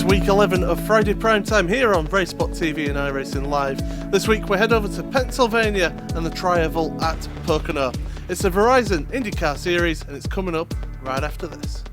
week 11 of Friday Primetime here on RaceSpotTV and iRacingLive. This week we head over to Pennsylvania and the Tri-Oval at Pocono. It's the Verizon IndyCar series and it's coming up right after this.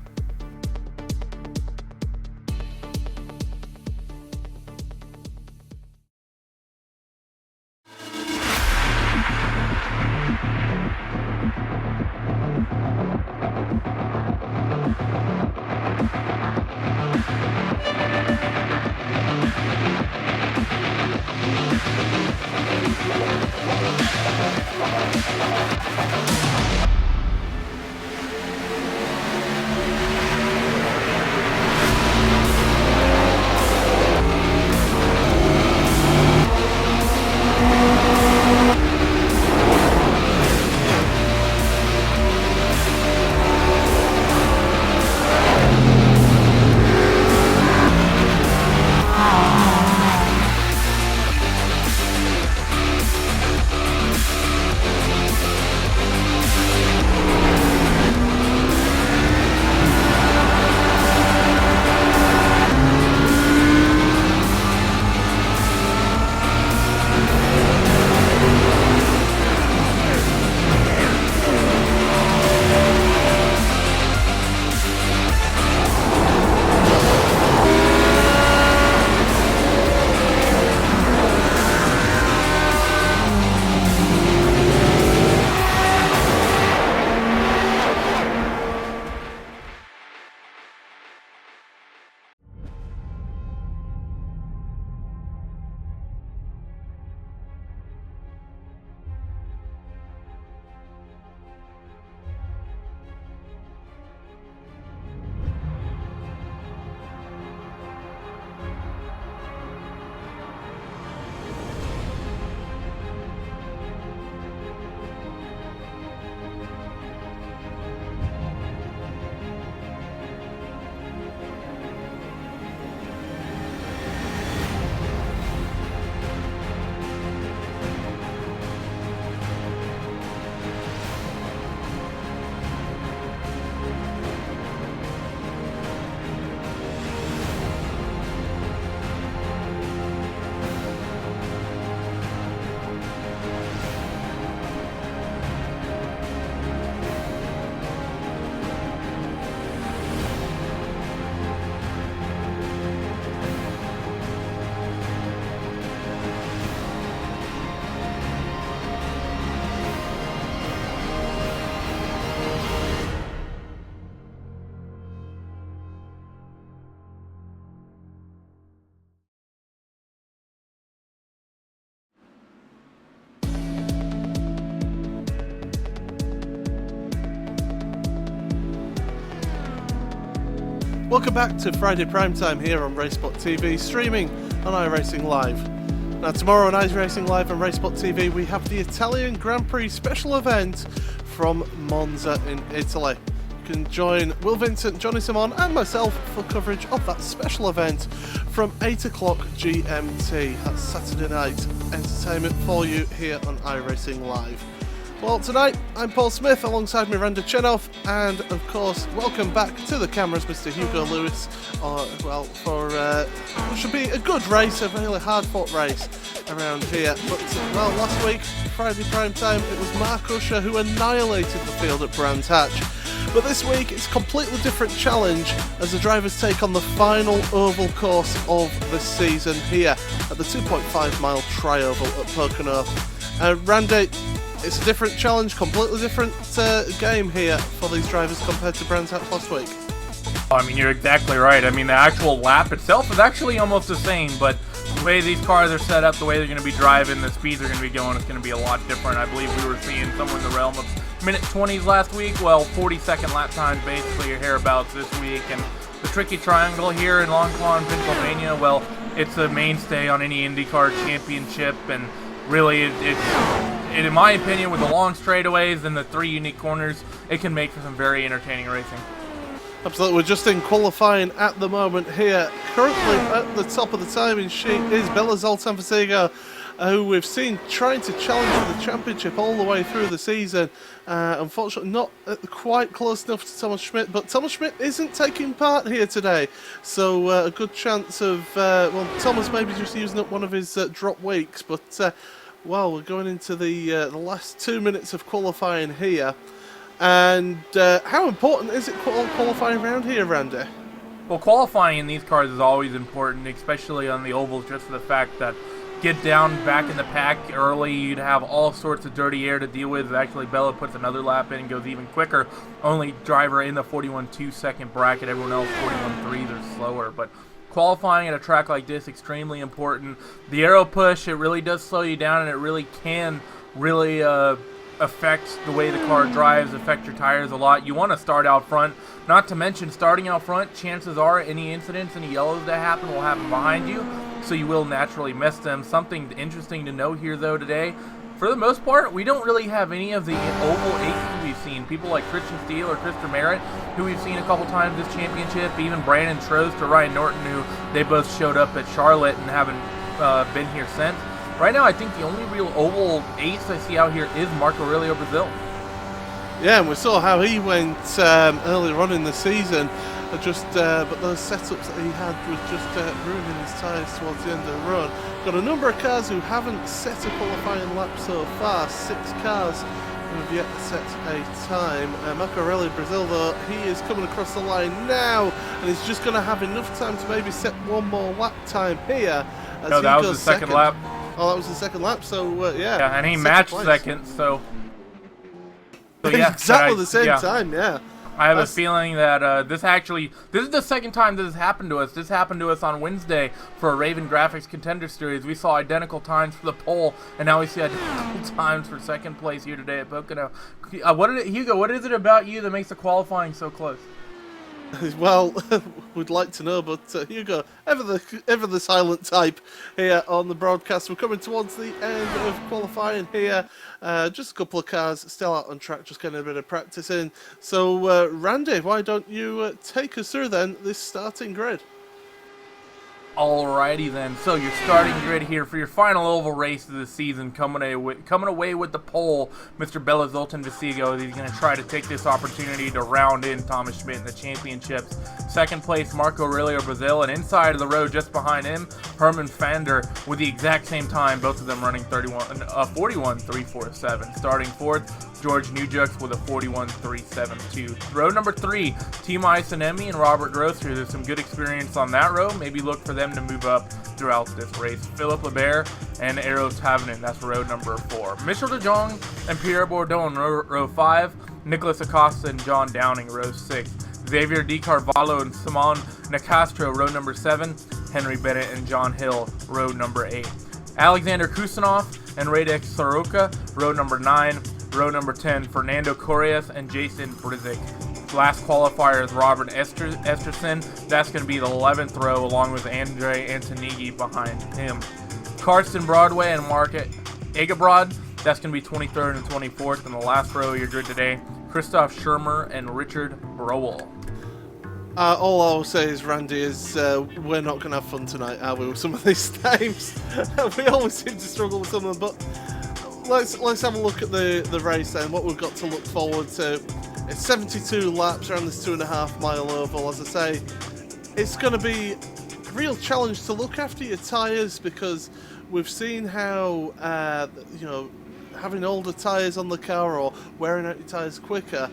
Welcome back to Friday Primetime here on RaceSpotTV, streaming on iRacingLive. Now tomorrow on iRacingLive and RaceSpotTV we have the Italian Grand Prix special event from Monza in Italy. You can join Will Vincent, Johnny Simon and myself for coverage of that special event from 8 o'clock GMT. That's Saturday night entertainment for you here on iRacingLive. Well, tonight I'm Paul Smith alongside Miranda Chenov, and of course, welcome back to the cameras, Mr. Hugo Lewis. For what should be a good race, a really hard-fought race around here. But last week, Friday Primetime, it was Mark Usher who annihilated the field at Brands Hatch. But this week, it's a completely different challenge as the drivers take on the final oval course of the season here at the 2.5 mile Tri-Oval at Pocono. Randy, it's a different challenge, completely different game here for these drivers compared to Brands Hatch last week. I mean, you're exactly right. I mean, the actual lap itself is actually almost the same, but the way these cars are set up, the way they're going to be driving, the speeds they're going to be going, it's going to be a lot different. I believe we were seeing somewhere in the realm of minute 20s last week. Well, 40-second lap times basically or hereabouts this week. And the tricky triangle here in Longclaw, Pennsylvania, well, it's a mainstay on any IndyCar championship, and really in my opinion, with the long straightaways and the three unique corners, it can make for some very entertaining racing. Absolutely, we're just in qualifying at the moment here. Currently at the top of the timing sheet is Bella Zoltan Fasigo who we've seen trying to challenge for the championship all the way through the season. Unfortunately, not quite close enough to Thomas Schmidt, but Thomas Schmidt isn't taking part here today, so a good chance of, well, Thomas maybe just using up one of his drop weeks, but, well, we're going into the last 2 minutes of qualifying here. And how important is it qualifying around here, Randy? Well, qualifying in these cars is always important, especially on the ovals, just for the fact that get down back in the pack early, you'd have all sorts of dirty air to deal with. Actually, Bella puts another lap in and goes even quicker. Only driver in the 41.2 second bracket. Everyone else 41.3s or slower. But qualifying at a track like this, extremely important. The aero push, it really does slow you down, and it really can affect the way the car drives, affect your tires a lot. You want to start out front. Not to mention, starting out front, chances are any incidents, any yellows that happen will happen behind you, so you will naturally miss them. Something interesting to note here, though, today, for the most part, we don't really have any of the oval aces we've seen. People like Christian Steele or Christopher Merritt, who we've seen a couple times this championship, even Brandon Trost or Ryan Norton, who they both showed up at Charlotte and haven't been here since. Right now, I think the only real oval ace I see out here is Marco Aurelio Brazil. Yeah, and we saw how he went earlier on in the season. But those setups that he had was just ruining his tyres towards the end of the run. Got a number of cars who haven't set a qualifying lap so far. 6 cars who have yet to set a time. Marco Aurelio Brazil, though, he is coming across the line now, and he's just going to have enough time to maybe set one more lap time here. No, that was the second lap. Oh, that was the second lap, so yeah. Yeah, and he matched second, so yeah. Exactly the same time, yeah. I have a feeling that this is the second time this has happened to us. This happened to us on Wednesday for a Raven Graphics Contender Series. We saw identical times for the pole, and now we see identical times for second place here today at Pocono. Hugo, what is it about you that makes the qualifying so close? Well, we'd like to know, but Hugo, ever the silent type here on the broadcast. We're coming towards the end of qualifying here. Just a couple of cars still out on track, just getting a bit of practice in. So, Randy, why don't you take us through then this starting grid? Alrighty then, so your starting grid here for your final oval race of the season, coming away with the pole, Mr. Bella Zoltan Visigo. He's going to try to take this opportunity to round in Thomas Schmidt in the championships. Second place, Marco Aurelio Brazil, and inside of the road just behind him, Herman Fander with the exact same time, both of them running 41.347. Starting fourth, George Newjux with a 41.372. Row number 3, Team Isanemi and Robert Grosser. There's some good experience on that row. Maybe look for them to move up throughout this race. Philip Lebert and Eros Tavanen, that's row number 4. Michel de Jong and Pierre Bourdon, row 5. Nicholas Acosta and John Downing, row 6. Xavier Di Carvalho and Simon Nicastro, row number 7. Henry Bennett and John Hill, row number 8. Alexander Kusanov and Radek Soroka, row number 9. Row number 10, Fernando Correas and Jason Brizik. Last qualifier is Robert Esterson. That's going to be the 11th row, along with Andre Antonighi behind him. Karsten Broadway and Mark Egebrod. That's going to be 23rd and 24th. In the last row of your grid today, Christoph Schirmer and Richard Browell. All I'll say is, Randy, is we're not going to have fun tonight, are we, with some of these names? We always seem to struggle with some of them, but let's have a look at the race then, what we've got to look forward to. It's 72 laps around this 2.5 mile oval. As I say, it's going to be a real challenge to look after your tyres, because we've seen how, having older tyres on the car or wearing out your tyres quicker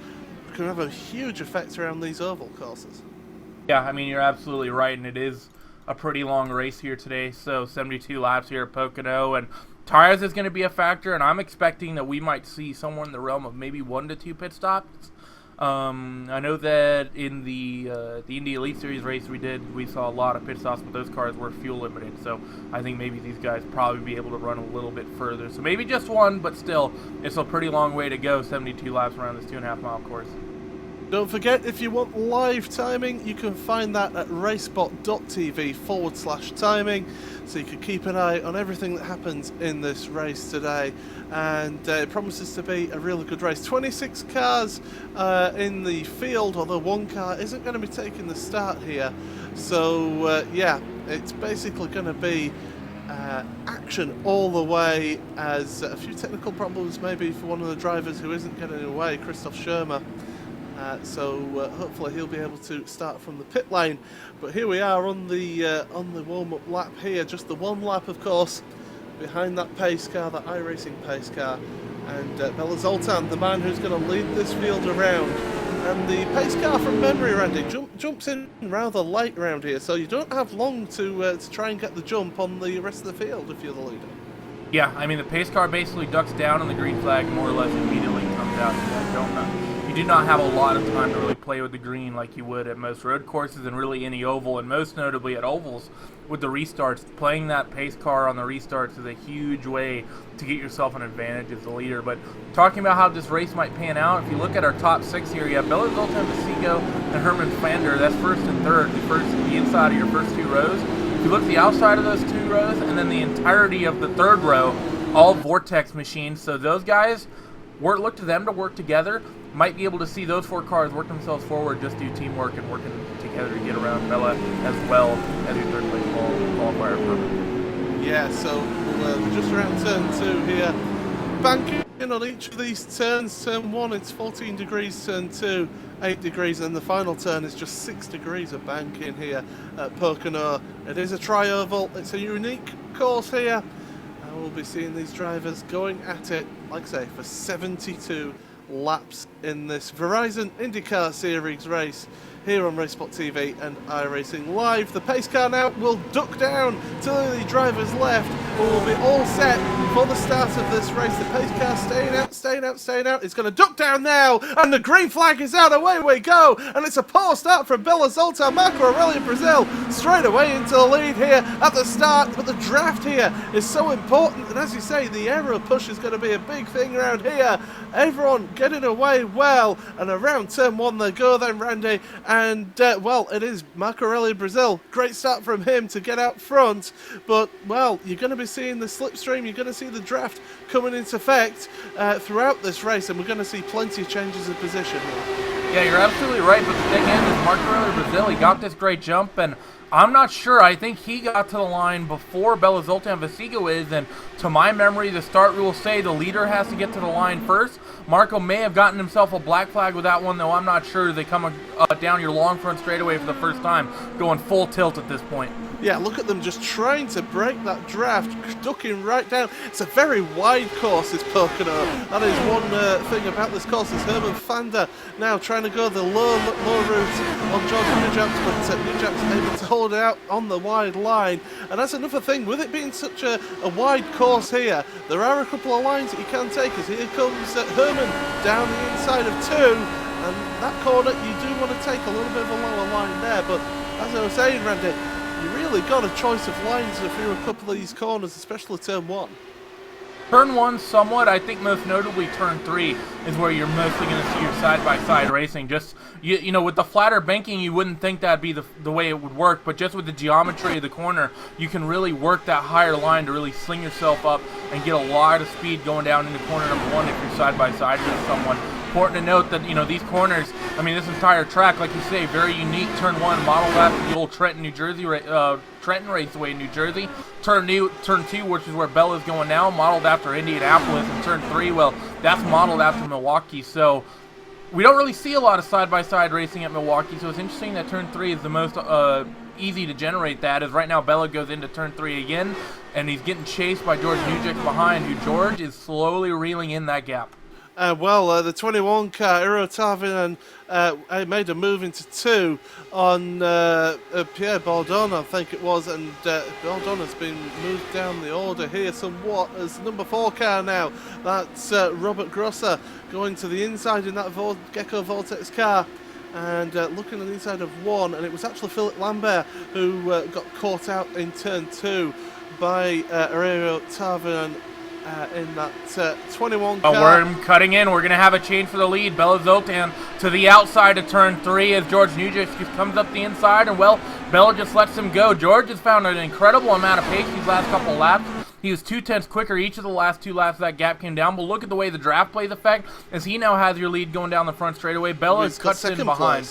can have a huge effect around these oval courses. Yeah, I mean, you're absolutely right, and it is a pretty long race here today, so 72 laps here at Pocono, and tires is going to be a factor, and I'm expecting that we might see somewhere in the realm of maybe 1 to 2 pit stops. I know that in the Indy Elite Series race we saw a lot of pit stops, but those cars were fuel limited, so I think maybe these guys probably be able to run a little bit further. So maybe just 1, but still, it's a pretty long way to go, 72 laps around this 2.5 mile course. Don't forget, if you want live timing, you can find that at RaceSpotTV/timing, so you can keep an eye on everything that happens in this race today. And it promises to be a really good race. 26 cars in the field, although 1 car isn't going to be taking the start here. So, yeah, it's basically going to be action all the way, as a few technical problems maybe for one of the drivers who isn't getting away, Christoph Schirmer. So hopefully he'll be able to start from the pit lane. But here we are on the warm-up lap here, just the one lap, of course, behind that pace car, that iRacing pace car, and Bella Zoltan, the man who's going to lead this field around. And the pace car, from memory, Randy, jumps in rather late around here, so you don't have long to try and get the jump on the rest of the field if you're the leader. Yeah, I mean, the pace car basically ducks down on the green flag more or less immediately comes out. You do not have a lot of time to really play with the green like you would at most road courses and really any oval, and most notably at ovals with the restarts. Playing that pace car on the restarts is a huge way to get yourself an advantage as the leader. But talking about how this race might pan out, if you look at our top six here, you have Bella Zoltan, Visigo, and Herman Fander. That's first and third, the inside of your first two rows. If you look at the outside of those two rows, and then the entirety of the third row, all Vortex machines. So those guys, look to them to work together. Might be able to see those four cars work themselves forward, just do teamwork and working together to get around Bella as well as your third place qualifier for. Yeah, so just around turn 2 here, banking in on each of these turns. Turn 1 it's 14 degrees, turn 2 8 degrees, and the final turn is just 6 degrees of banking here at Pocono. It is a tri-oval, it's a unique course here, and we'll be seeing these drivers going at it, like I say, for 72 laps in this Verizon IndyCar Series race here on RaceSpotTV and iRacingLive. The pace car now will duck down to the driver's left, and we'll be all set for the start of this race. The pace car staying out. It's going to duck down now, and the green flag is out. Away we go, and it's a poor start from Bella Zoltan. Marco Aurelio Brazil straight away into the lead here at the start, but the draft here is so important, and as you say, the aero push is going to be a big thing around here. Everyone getting away well, and around turn 1 they go then, Randy. And, well, it is Marco Aurelio Brazil. Great start from him to get out front. But, well, you're going to be seeing the slipstream. You're going to see the draft coming into effect throughout this race. And we're going to see plenty of changes of position here. Yeah, you're absolutely right. But the thing is Marco Aurelio Brazil, he got this great jump. And I'm not sure. I think he got to the line before Bella Zoltan Visigo is. And to my memory, the start rules say the leader has to get to the line first. Marco may have gotten himself a black flag with that one, though I'm not sure. They come down your long front straightaway for the first time, going full tilt at this point. Yeah, look at them just trying to break that draft, ducking right down. It's a very wide course, this Pocono. That is one thing about this course, is Herman Fander now trying to go the low route on George Newjaps, but Newjaps able to hold out on the wide line. And that's another thing, with it being such a wide course here, there are a couple of lines that you can take, as here comes Herman down the inside of 2, and that corner you do want to take a little bit of a lower line there, but as I was saying, Randy, you really got a choice of lines through a couple of these corners, especially turn 1. Turn 1 somewhat. I think most notably turn 3 is where you're mostly going to see your side-by-side racing. Just, you know, with the flatter banking, you wouldn't think that'd be the way it would work, but just with the geometry of the corner, you can really work that higher line to really sling yourself up and get a lot of speed going down into corner number 1 if you're side-by-side with someone. Important to note that, you know, these corners, I mean, this entire track, like you say, very unique. Turn 1 modeled after the old Trenton, New Jersey, Trenton Raceway in New Jersey. Turn 2, which is where Bella's going now, modeled after Indianapolis. And turn 3, well, that's modeled after Milwaukee. So we don't really see a lot of side-by-side racing at Milwaukee. So it's interesting that turn 3 is the most easy to generate that, as right now Bella goes into turn 3 again, and he's getting chased by George Nujek behind, who George is slowly reeling in that gap. The 21 car, Iro Tarvin, made a move into 2 on Pierre Bourdon, I think it was, and Bourdon has been moved down the order here somewhat as number 4 car now. That's Robert Grosser going to the inside in that Gecko Vortex car, and looking on the inside of 1, and it was actually Philip Lambert who got caught out in turn 2 by Iro Tarvin in that 21 car. Oh, we're cutting in. We're going to have a change for the lead. Bella Zoltan to the outside of turn 3 as George Nujek comes up the inside, and, well, Bella just lets him go. George has found an incredible amount of pace these last couple laps. He was 2/10 quicker each of the last 2 laps that gap came down, but look at the way the draft plays effect as he now has your lead going down the front straightaway. Bella cuts in behind.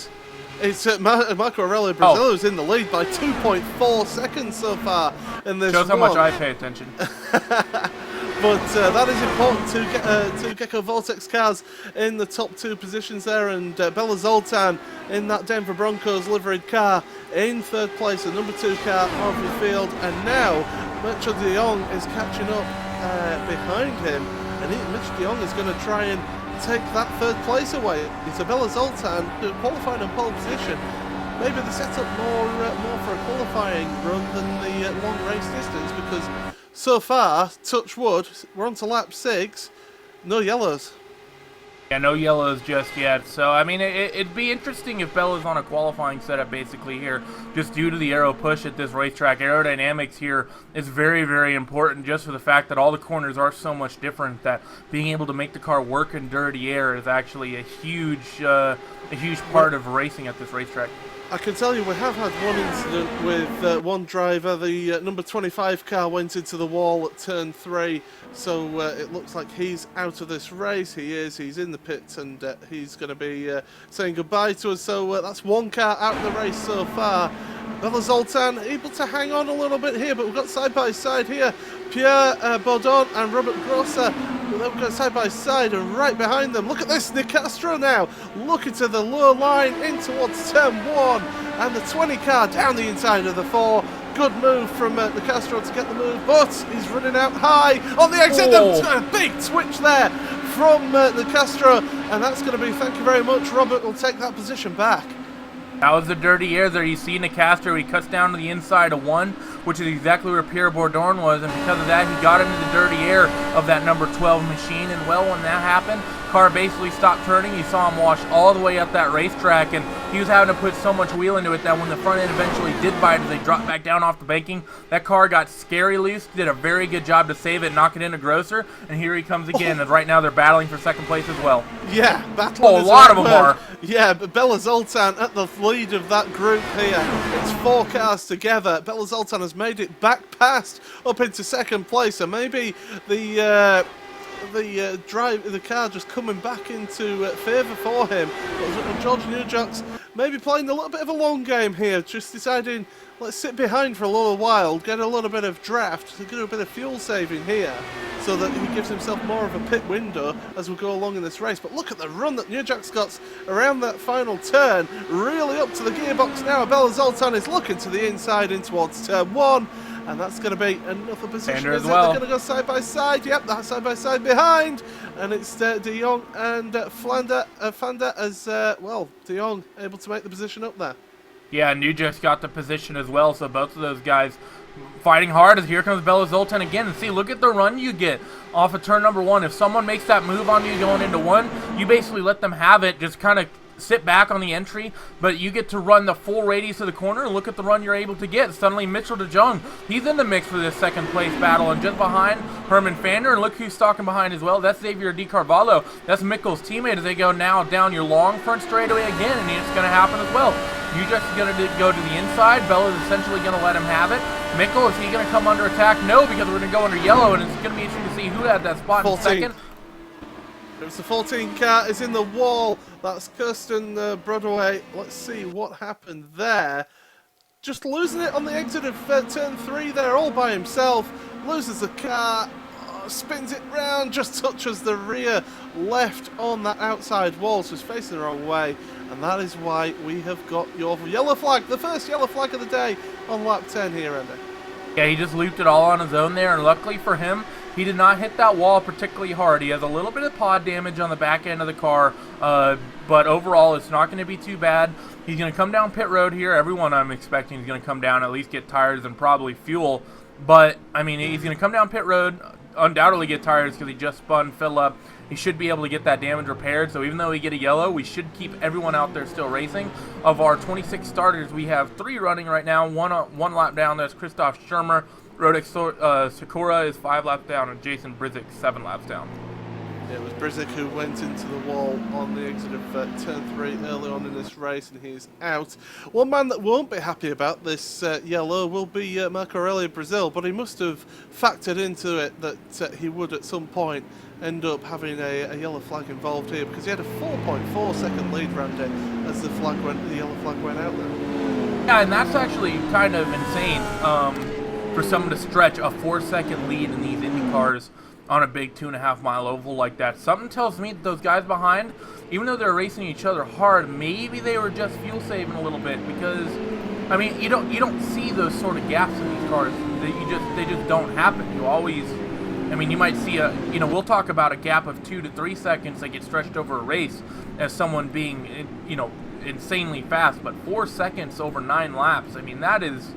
It's Marco Aurelio Brazil who's in the lead by 2.4 seconds so far in this Shows how much I pay attention. But that is important to get two Gecko Vortex cars in the top 2 positions there, and Bella Zoltan in that Denver Broncos liveried car in 3rd place, the number 2 car of the field, and now Mitchell de Jong is catching up behind him, and Mitchell de Jong is going to try and take that 3rd place away. It's Bella Zoltan qualifying in pole position. Maybe they set up more for a qualifying run than the long race distance, because so far, touch wood, we're on to lap 6, no yellows. Yeah, no yellows just yet. So, I mean, it'd be interesting if Bella's on a qualifying setup basically here, just due to the aero push at this racetrack. Aerodynamics here is very, very important, just for the fact that all the corners are so much different, that being able to make the car work in dirty air is actually a huge part of racing at this racetrack. I can tell you we have had one incident with one driver. The number 25 car went into the wall at turn 3, so it looks like he's out of this race. He's in the pits, and he's going to be saying goodbye to us. So that's one car out of the race so far. Bella Zoltan able to hang on a little bit here, but we've got side by side here Pierre Baudon and Robert Grosser. They've got side by side, and right behind them, look at this, Nicastro now looking to the low line in towards turn 1, and the 20 car down the inside of the 4. Good move from Nicastro to get the move, but he's running out high on the exit. A big twitch there from Nicastro, and that's going to be, thank you very much, Robert will take that position back. That was the dirty air there. You see Nicastro, he cuts down to the inside of 1, which is exactly where Pierre Bourdon was, and because of that, he got into the dirty air of that number 12 machine, and well, when that happened, car basically stopped turning. You saw him wash all the way up that racetrack, and he was having to put so much wheel into it that when the front end eventually did bite as they dropped back down off the banking, that car got scary loose, did a very good job to save it, knock it into Grosser, and here he comes again, and right now they're battling for 2nd place as well. Yeah, battling. A lot of them are. Yeah, but Bella Zoltan at the lead of that group here. It's 4 cars together. Bella Zoltan has made it back past up into 2nd place, so maybe the car just coming back into favour for him. But George Newjacks maybe playing a little bit of a long game here, just deciding, let's sit behind for a little while, get a little bit of draft, get a bit of fuel saving here, so that he gives himself more of a pit window as we go along in this race. But look at the run that Newjacks got around that final turn, really up to the gearbox now. Bella Zoltan is looking to the inside in towards turn 1. And that's going to be another position, as isn't well. it? They're going to go side by side. Yep, that's side by side behind. And it's De Jong and Fanda as well. De Jong able to make the position up there. Yeah, Newjacks got the position as well, so both of those guys fighting hard as here comes Bella Zoltan again. And see, look at the run you get off of turn number 1. If someone makes that move on you going into 1, you basically let them have it, just kind of sit back on the entry, but you get to run the full radius of the corner, and look at the run you're able to get. Suddenly Mitchell de Jong, he's in the mix for this 2nd place battle, and just behind Herman Fander, and look who's stalking behind as well. That's Xavier Di Carvalho. That's Mikkel's teammate as they go now down your long front straightaway again, and it's going to happen as well. Newjacks is going to go to the inside. Bella's essentially going to let him have it. Mikkel, is he going to come under attack? No, because we're going to go under yellow, and it's going to be interesting to see who had that spot 14. in 2nd. It's the 14 car is in the wall. That's Kirsten Broadway. Let's see what happened there. Just losing it on the exit of turn 3 there, all by himself. Loses the car, spins it round, just touches the rear left on that outside wall, so he's facing the wrong way. And that is why we have got your yellow flag, the first yellow flag of the day on lap 10 here, Andy. Yeah, he just looped it all on his own there, and luckily for him, he did not hit that wall particularly hard. He has a little bit of pod damage on the back end of the car, but overall it's not going to be too bad. He's going to come down pit road here. Everyone I'm expecting is going to come down, at least get tires and probably fuel. But, I mean, he's going to come down pit road, undoubtedly get tires because he just spun, fill up. He should be able to get that damage repaired. So even though we get a yellow, we should keep everyone out there still racing. Of our 26 starters, we have 3 running right now. One lap down. There's Christoph Schirmer. Rodek Sakura is 5 laps down, and Jason Brizik 7 laps down. Yeah, it was Brizik who went into the wall on the exit of turn 3 early on in this race, and he's out. One man that won't be happy about this yellow will be Marco Aurelio Brazil, but he must have factored into it that he would at some point end up having a yellow flag involved here, because he had a 4.4 second lead, Randy, as the yellow flag went out there. Yeah, and that's actually kind of insane for someone to stretch a 4-second lead in these Indy cars on a big 2.5-mile oval like that. Something tells me that those guys behind, even though they're racing each other hard, maybe they were just fuel saving a little bit, because I mean, you don't see those sort of gaps in these cars. They just don't happen. You always, I mean, you might see we'll talk about a gap of 2 to 3 seconds that gets stretched over a race as someone being, insanely fast, but 4 seconds over 9 laps, I mean, that is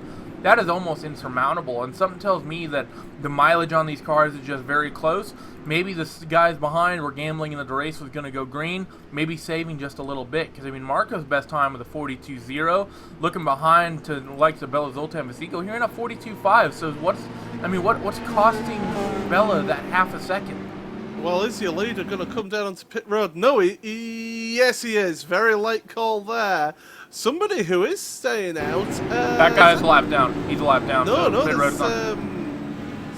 almost insurmountable. And something tells me that the mileage on these cars is just very close. Maybe the guys behind were gambling that the race was going to go green, maybe saving just a little bit. Because, I mean, Marco's best time with a 42.0, looking behind to the likes of Bella Zoltan Vasico, here in a 42.5. So what's costing Bella that half a second? Well, is your leader going to come down onto pit road? No, yes, he is. Very late call there. Somebody who is staying out. That guy's a lap down. He's a lap down. No, so there's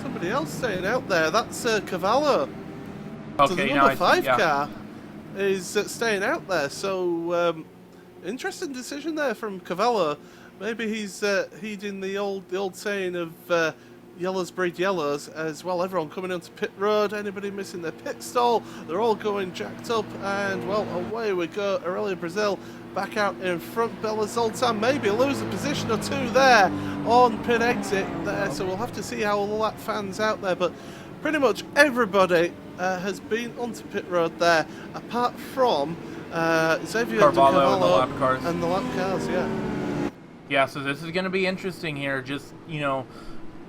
somebody else staying out there. That's Cavallo. Okay, so the number 5 car is staying out there. So interesting decision there from Cavallo. Maybe he's heeding the old saying of yellows breed yellows as well. Everyone coming onto pit road, anybody missing their pit stall, they're all going jacked up, and well, away we go. Aurelia Brazil back out in front. Bella Zoltan maybe lose a position or two there on pit exit there, so we'll have to see how all that fans out there, but pretty much everybody has been onto pit road there, apart from Xavier Carvalho and the lap cars. Yeah, so this is going to be interesting here. Just,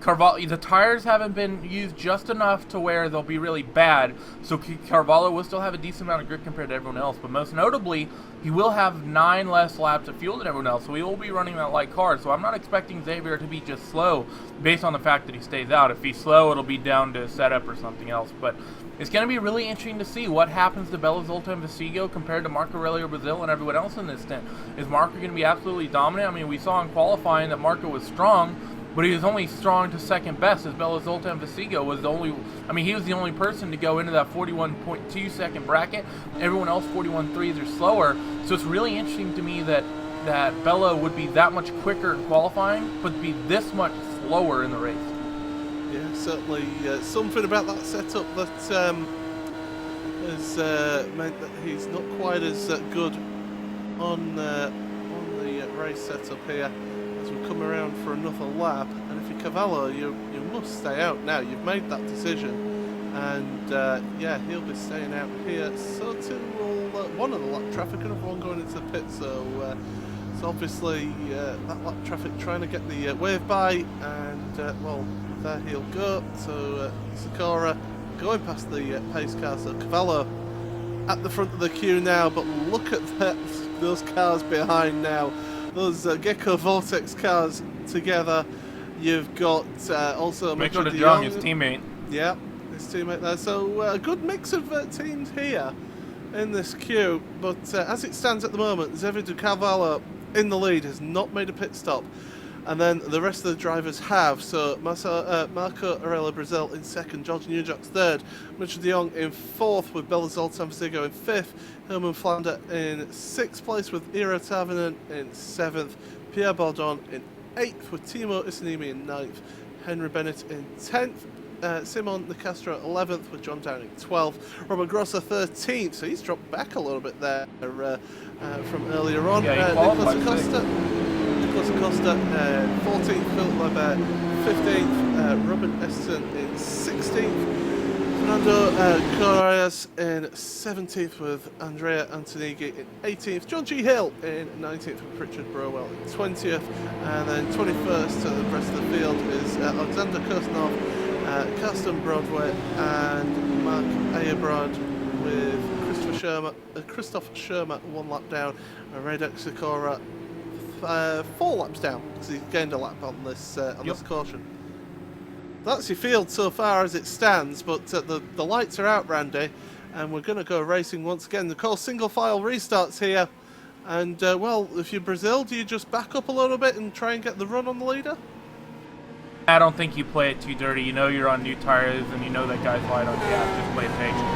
Carvalho, the tires haven't been used just enough to where they'll be really bad, so Carvalho will still have a decent amount of grip compared to everyone else, but most notably, he will have 9 less laps of fuel than everyone else, so he will be running that light car, so I'm not expecting Xavier to be just slow based on the fact that he stays out. If he's slow, it'll be down to setup or something else, but it's going to be really interesting to see what happens to Bella Zoltan Vasico compared to Marco Aurelio Brazil and everyone else in this stint. Is Marco going to be absolutely dominant? I mean, we saw in qualifying that Marco was strong, but he was only strong to second best, as Bella Zoltan Vasico was the only, he was the only person to go into that 41.2 second bracket. Everyone else 41.3s or slower. So it's really interesting to me that Bella would be that much quicker in qualifying, but be this much slower in the race. Yeah, certainly something about that setup that has meant that he's not quite as good on the race setup here. As we come around for another lap, and if you're Cavallo, you must stay out now. You've made that decision, and he'll be staying out here. So too will one of the lap traffic, another one going into the pit. So obviously that lap traffic trying to get the wave by, and there he'll go. So Sakura going past the pace car. So Cavallo at the front of the queue now, but look at those cars behind now. Those Gecko Vortex cars together. You've got also Michael de Jong, his teammate. Yeah, his teammate there. So a good mix of teams here in this queue. But as it stands at the moment, Xavier de Carvalho in the lead has not made a pit stop. And then the rest of the drivers have. So Marco Aurelio Brazil in second, George Newjock's third, Mitchell de Jong in fourth with Bella Zoltan Vasico in fifth, Herman Flander in sixth place with Eero Tavinen in seventh, Pierre Baudon in eighth with Timo Isanimi in ninth, Henry Bennett in 10th, Simon Nicastro 11th with John Downing 12th, Robert Grosser 13th, so he's dropped back a little bit there from earlier on. Nicholas Acosta 14th, Philip Lebert 15th, Robin Eston in 16th, Fernando Correas in 17th with Andrea Antonighi in 18th, John G. Hill in 19th with Richard Burwell in 20th, and then 21st to the rest of the field is Alexander Kirstenov, Carsten Broadway and Mark Ayebrod with Christoph Shermer 1 lap down, and Radek Sikora 4 laps down because he gained a lap on this this caution. That's your field so far as it stands, but the lights are out, Randy, and we're going to go racing once again. The call single file restarts here, and if you're Brazil, do you just back up a little bit and try and get the run on the leader? I don't think you play it too dirty. You know you're on new tires, and you know that guy's light on gas. Just play it patient.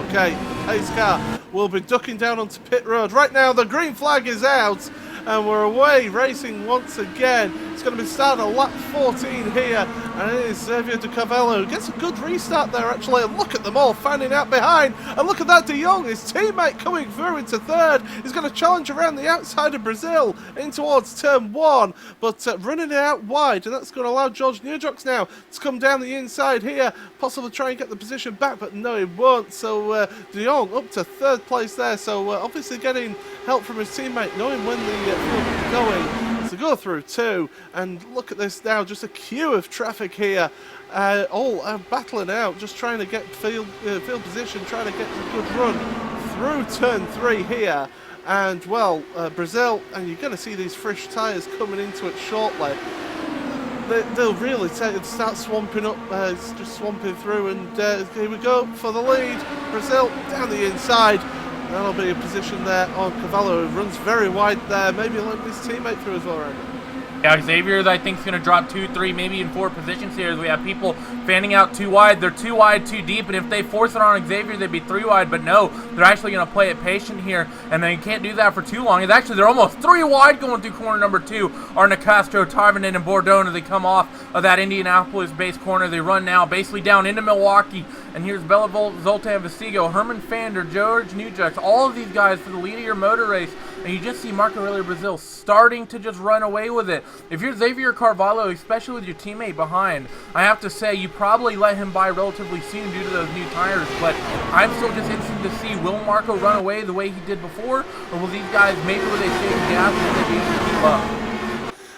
Okay, pace car will be ducking down onto pit road. Right now, the green flag is out, and we're away racing once again. It's going to be started at lap 14 here, and it is Xavier de Cavallo who gets a good restart there, actually. And look at them all fanning out behind, and look at that, De Jong, his teammate, coming through into third. He's going to challenge around the outside of Brazil in towards turn 1, but running it out wide, and that's going to allow George Newdrox now to come down the inside here, possibly try and get the position back, but no, he won't. So De Jong up to third place there, so obviously getting help from his teammate, knowing when the field is going to go through too. And look at this now, just a queue of traffic here, all battling out, just trying to get field position, trying to get a good run through turn 3 here. And well, Brazil, and you're going to see these fresh tyres coming into it shortly. They'll really start swamping up, just swamping through, and here we go for the lead. Brazil down the inside. That'll be a position there on Cavallo, who runs very wide there. Maybe letting his teammate through as well, Randy. Yeah, Xavier, I think, is going to drop 2, 3, maybe in 4 positions here as we have people fanning out too wide. They're too wide, too deep, and if they force it on Xavier, they'd be 3 wide, but no, they're actually going to play it patient here, and they can't do that for too long. It's actually, they're almost 3 wide going through corner number 2. Arne Castro, Tarvinen, and Bourdon as they come off of that Indianapolis-based corner. They run now basically down into Milwaukee, and here's Bella Zoltan Vestigo, Herman Fander, George Newdrox, all of these guys for the lead of your motor race, and you just see Marco Aurelio Brazil starting to just run away with it. If you're Xavier Carvalho, especially with your teammate behind, I have to say you probably let him by relatively soon due to those new tires, but I'm still just interested to see, will Marco run away the way he did before, or will these guys, maybe will they save gas and will they be able to keep up?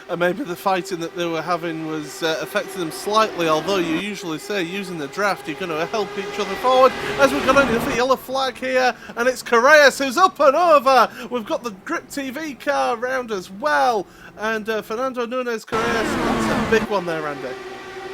And maybe the fighting that they were having was affecting them slightly, although you usually say using the draft you're going to help each other forward. As we've got under the yellow flag here, and it's Correas who's up and over. We've got the Grip TV car around as well, and Fernando Nunes Correas, that's a big one there, Andy.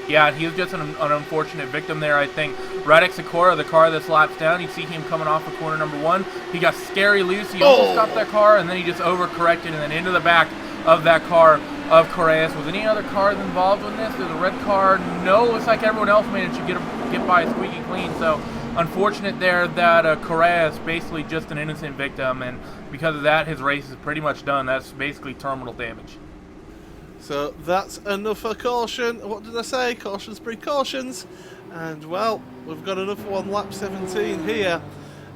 Yeah, he was just an unfortunate victim there, I think. Radek Sakura, the car that's laps down, you see him coming off of corner number 1. He got scary loose, he almost stopped that car, and then he just overcorrected and then into the back of that car of Correas. Was any other cars involved in this? There's a red car. No, it's like everyone else managed to get by squeaky clean. So unfortunate there that Correas basically just an innocent victim, and because of that, his race is pretty much done. That's basically terminal damage. So that's enough for caution. What did I say? Cautions, precautions. And well, we've got another one, lap 17 here.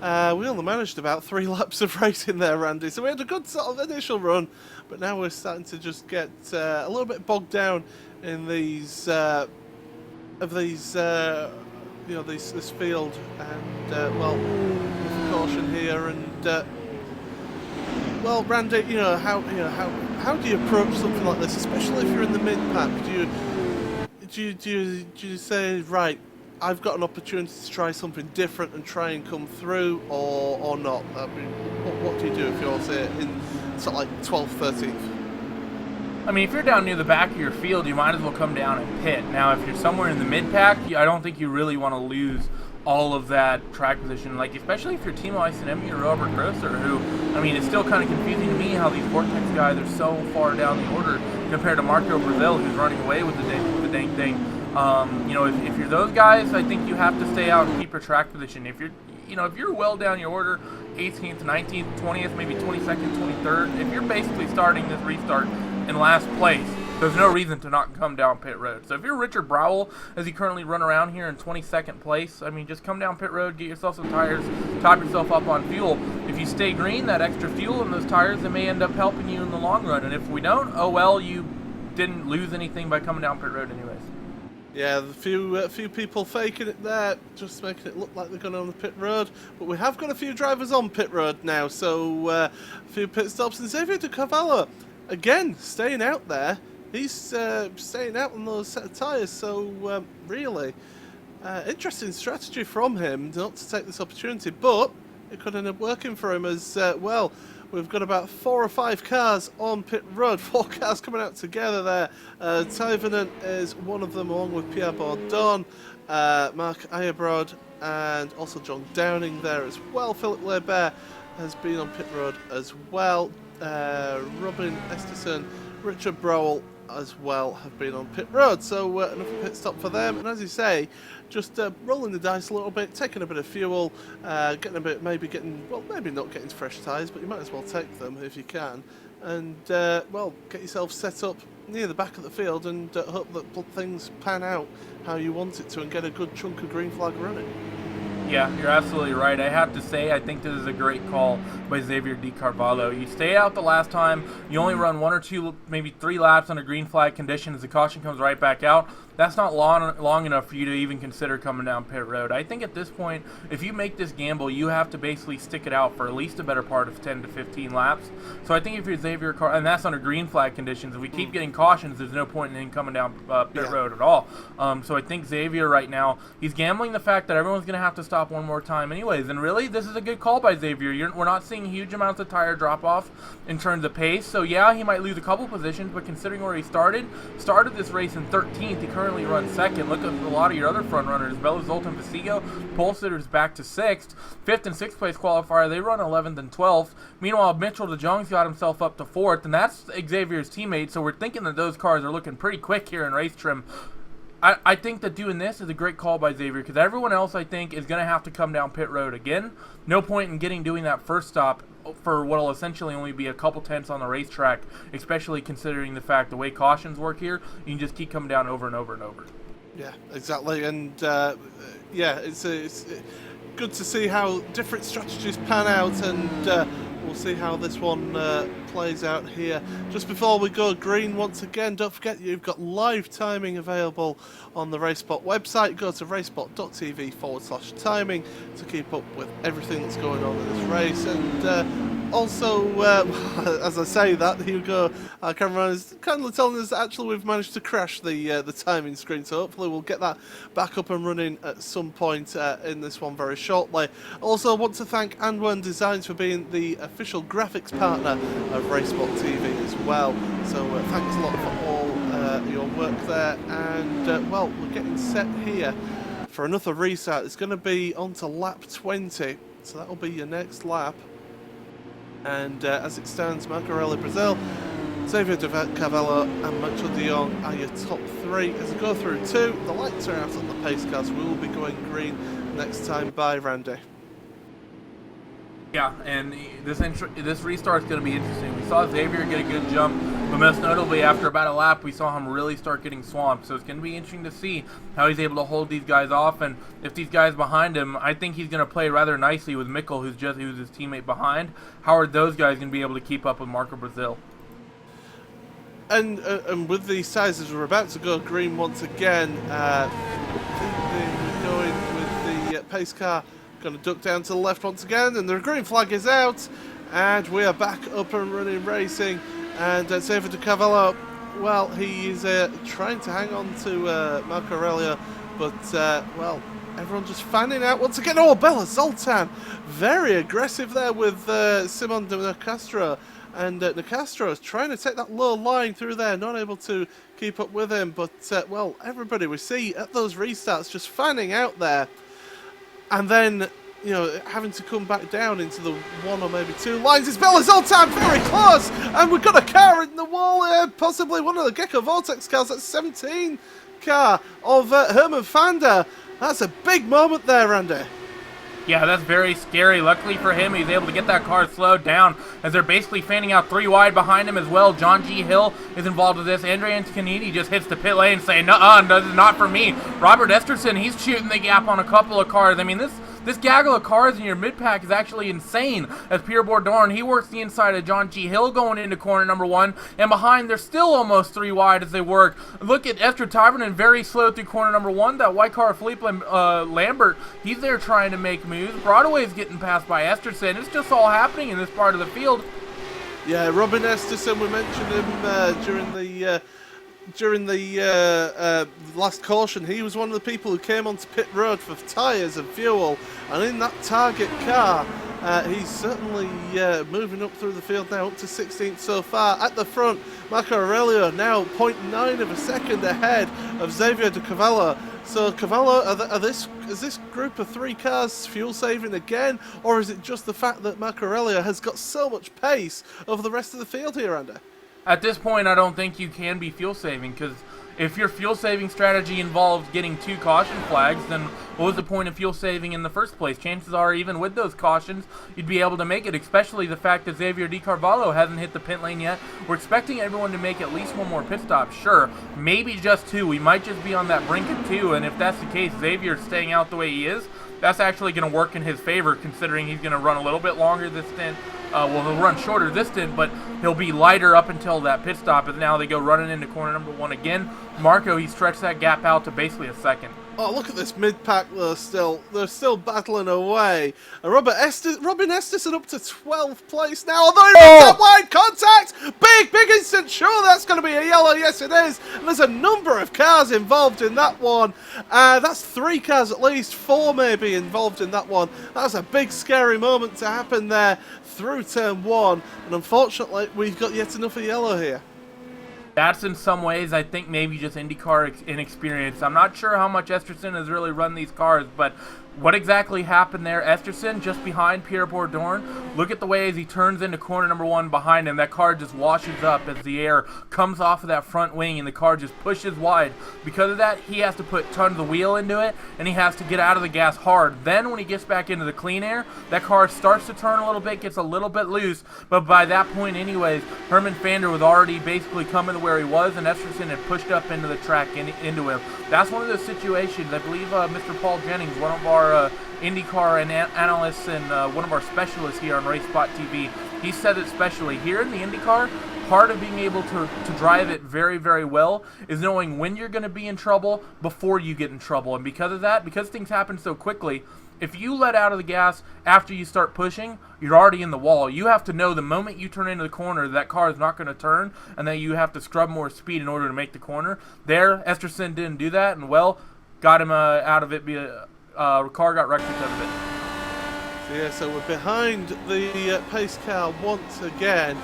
We only managed about 3 laps of racing there, Randy. So we had a good sort of initial run, but now we're starting to just get a little bit bogged down in these this field. And well, with caution here. And well, Randy, how do you approach something like this, especially if you're in the mid pack? Do you say, right, I've got an opportunity to try something different and try and come through, or not? I mean, what do you do if you're, say, in sort of like 12th, 13th? I mean, if you're down near the back of your field, you might as well come down and pit. Now, if you're somewhere in the mid-pack, I don't think you really want to lose all of that track position, like especially if you're Timo Isonemmi or Robert Grosser, who, I mean, it's still kind of confusing to me how these Vortex guys are so far down the order compared to Marco Brazil, who's running away with the dang thing. If you're those guys, I think you have to stay out and keep your track position. If you're well down your order, 18th, 19th, 20th, maybe 22nd, 23rd, if you're basically starting this restart in last place, there's no reason to not come down pit road. So if you're Richard Browell, as he currently run around here in 22nd place, I mean, just come down pit road, get yourself some tires, top yourself up on fuel. If you stay green, that extra fuel in those tires, it may end up helping you in the long run. And if we don't, oh well, you didn't lose anything by coming down pit road anyways. Yeah, a few people faking it there, just making it look like they're going on the pit road. But we have got a few drivers on pit road now, so a few pit stops. And Xavier de Cavallo, again, staying out there. He's staying out on those set of tyres, so really interesting strategy from him not to take this opportunity, but it could end up working for him as well. We've got about 4 or 5 cars on pit road, 4 cars coming out together there. Taivanen is one of them, along with Pierre Bourdon, Mark Ayebrod, and also John Downing there as well. Philip Lebert has been on pit road as well. Robin Esterson, Richard Browell, as well have been on pit road. So another pit stop for them, and as you say, just rolling the dice a little bit, taking a bit of fuel, getting a bit, maybe not getting fresh tyres, but you might as well take them if you can, and well, get yourself set up near the back of the field and hope that things pan out how you want it to and get a good chunk of green flag running. Yeah, you're absolutely right. I have to say, I think this is a great call by Xavier Di Carvalho. You stay out the last time, you only run 1 or 2, maybe 3 laps under green flag conditions. The caution comes right back out. That's not long enough for you to even consider coming down pit road. I think at this point, if you make this gamble, you have to basically stick it out for at least a better part of 10 to 15 laps. So I think if you're Xavier, and that's under green flag conditions, if we keep getting cautions, there's no point in him coming down pit road at all. So I think Xavier right now, he's gambling the fact that everyone's going to have to stop one more time anyways. And really, this is a good call by Xavier. We're not seeing huge amounts of tire drop-off in terms of pace. So yeah, he might lose a couple positions, but considering where he started this race in 13th, he currently runs second. Look at a lot of your other front runners. Bella Zoltan Visigo, pole sitters back to 6th. 5th and 6th place qualifier, they run 11th and 12th. Meanwhile, Mitchell de Jong's got himself up to 4th, and that's Xavier's teammate, so we're thinking that those cars are looking pretty quick here in race trim. I think that doing this is a great call by Xavier, because everyone else, I think, is going to have to come down pit road again. No point in doing that first stop for what will essentially only be a couple tenths on the racetrack, especially considering the fact the way cautions work here, you can just keep coming down over and over and over. Yeah, exactly, and yeah, it's good to see how different strategies pan out, and we'll see how this one plays out here. Just before we go green once again, don't forget you've got live timing available on the RaceSpot website. Go to RaceSpot.tv/timing to keep up with everything that's going on in this race. And also, as I say that, Hugo, our cameraman, is kindly telling us that actually we've managed to crash the timing screen, so hopefully we'll get that back up and running at some point in this one very shortly. Also, I want to thank Anwen Designs for being the official graphics partner of RaceSpotTV as well. So thanks a lot for all your work there. And well, we're getting set here for another restart. It's going to be on to lap 20, so that'll be your next lap. And as it stands, Marco Brazil, Xavier de Carvalho and Mitchell de Jong are your top 3. As we go through 2, the lights are out on the pace cars. We will be going green next time. Bye, Randy. Yeah, and this restart is going to be interesting. We saw Xavier get a good jump, but most notably after about a lap, we saw him really start getting swamped. So it's going to be interesting to see how he's able to hold these guys off, and if these guys behind him, I think he's going to play rather nicely with Mikkel, who's his teammate behind. How are those guys going to be able to keep up with Marco Brazil? And with these sizes, we're about to go green once again. I think we're going with the pace car. Going to duck down to the left once again, and the green flag is out, and we are back up and running racing. And Xavier de Carvalho, well, he is trying to hang on to Marco Aurelio, but well, everyone just fanning out once again. Oh, Bella Zoltan, very aggressive there with Simon de Nicastro, and Nicastro is trying to take that low line through there, not able to keep up with him. But well, everybody we see at those restarts just fanning out there. And then, you know, having to come back down into the 1 or maybe 2 lines. It's Bella Zoltan, very close! And we've got a car in the wall here, possibly one of the Gecko Vortex cars. That's 17 car of Herman Fanda. That's a big moment there, Randy. Yeah, that's very scary. Luckily for him, he's able to get that car slowed down as they're basically fanning out 3 wide behind him as well. John G. Hill is involved with this. Andre Antonini just hits the pit lane saying, "Nuh-uh, this is not for me." Robert Esterson, he's shooting the gap on a couple of cars. I mean, this gaggle of cars in your mid-pack is actually insane. As Pierre Bourdon, he works the inside of John G. Hill going into corner number 1, and behind they're still almost 3 wide as they work. Look at Esther Tyrvanen, very slow through corner number 1. That white car, Philippe Lambert, he's there trying to make moves. Broadway's getting passed by Esterson. It's just all happening in this part of the field. Yeah, Robin Esterson, we mentioned him during the last caution. He was one of the people who came onto pit road for tyres and fuel, and in that target car, he's certainly moving up through the field now, up to 16th so far. At the front, Marco Aurelio now 0.9 of a second ahead of Xavier de Carvalho. So Carvalho, is this group of 3 cars fuel saving again, or is it just the fact that Marco Aurelio has got so much pace over the rest of the field here, Andy? At this point, I don't think you can be fuel saving, because if your fuel saving strategy involved getting 2 caution flags, then what was the point of fuel saving in the first place? Chances are, even with those cautions, you'd be able to make it, especially the fact that Xavier Di Carvalho hasn't hit the pit lane yet. We're expecting everyone to make at least 1 more pit stop, sure, maybe just 2. We might just be on that brink of 2, and if that's the case, Xavier's staying out the way he is. That's actually going to work in his favor, considering he's going to run a little bit longer this stint. Well, he'll run shorter this stint, but he'll be lighter up until that pit stop, as now they go running into corner number 1 again. Marco, he stretched that gap out to basically a second. Oh, look at this mid-pack, they're still battling away. And Robin Esterson up to 12th place now, although he makes that wide contact! Big instant, sure that's going to be a yellow, yes it is. And there's a number of cars involved in that one. That's 3 cars at least, 4 maybe involved in that one. That's a big scary moment to happen there through turn 1. And unfortunately, we've got yet another yellow here. That's in some ways, I think, maybe just IndyCar inexperience. I'm not sure how much Esterson has really run these cars, but what exactly happened there? Esterson just behind Pierre Bourdon. Look at the way as he turns into corner number 1 behind him. That car just washes up as the air comes off of that front wing and the car just pushes wide. Because of that, he has to put tons of wheel into it and he has to get out of the gas hard. Then when he gets back into the clean air, that car starts to turn a little bit, gets a little bit loose. But by that point anyways, Herman Fander was already basically coming to where he was, and Esterson had pushed up into the track, into him. That's one of those situations. I believe Mr. Paul Jennings, one of our IndyCar and analysts and one of our specialists here on RaceSpotTV, he said it specially. Here in the IndyCar, part of being able to drive it very, very well is knowing when you're going to be in trouble before you get in trouble. And because of that, because things happen so quickly, if you let out of the gas after you start pushing, you're already in the wall. You have to know the moment you turn into the corner, that car is not going to turn, and that you have to scrub more speed in order to make the corner. There, Esterson didn't do that, and well, got him out of it. Car got wrecked because of it. So yeah, so we're behind the pace car once again.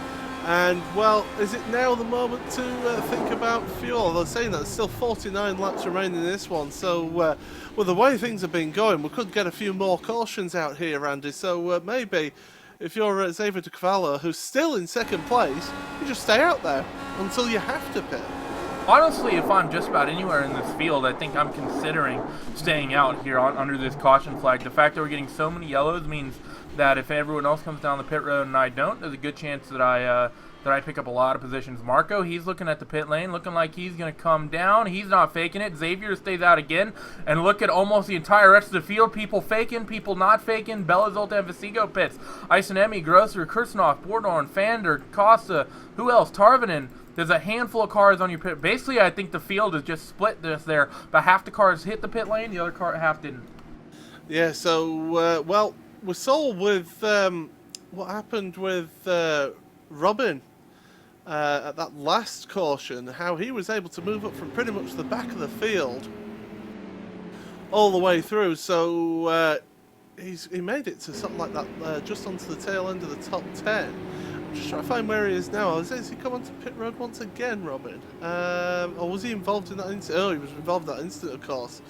And, well, is it now the moment to think about fuel? They're saying that there's still 49 laps remaining in this one. So, well, the way things have been going, we could get a few more cautions out here, Andy. So, maybe if you're Xavier Di Carvalho, who's still in 2nd place, you just stay out there until you have to pit. Honestly, if I'm just about anywhere in this field, I think I'm considering staying out here under this caution flag. The fact that we're getting so many yellows means that if everyone else comes down the pit road and I don't, there's a good chance that I pick up a lot of positions. Marco, he's looking at the pit lane, looking like he's going to come down. He's not faking it. Xavier stays out again. And look at almost the entire rest of the field. People faking, people not faking. Bella Zolta and Visigo pits. Isanemi, Grosser, Kirstenhoff, Bourdon, Fander, Costa. Who else? Tarvinen. There's a handful of cars on your pit. Basically, I think the field is just split just there. But half the cars hit the pit lane, the other half didn't. Yeah, so, well, we saw with what happened with Robin at that last caution, how he was able to move up from pretty much the back of the field all the way through. So he made it to something like that, just onto the tail end of the top 10. I'm just trying to find where he is now. Has he come onto pit road once again, Robin? Or was he involved in that incident? Oh, he was involved in that incident, of course.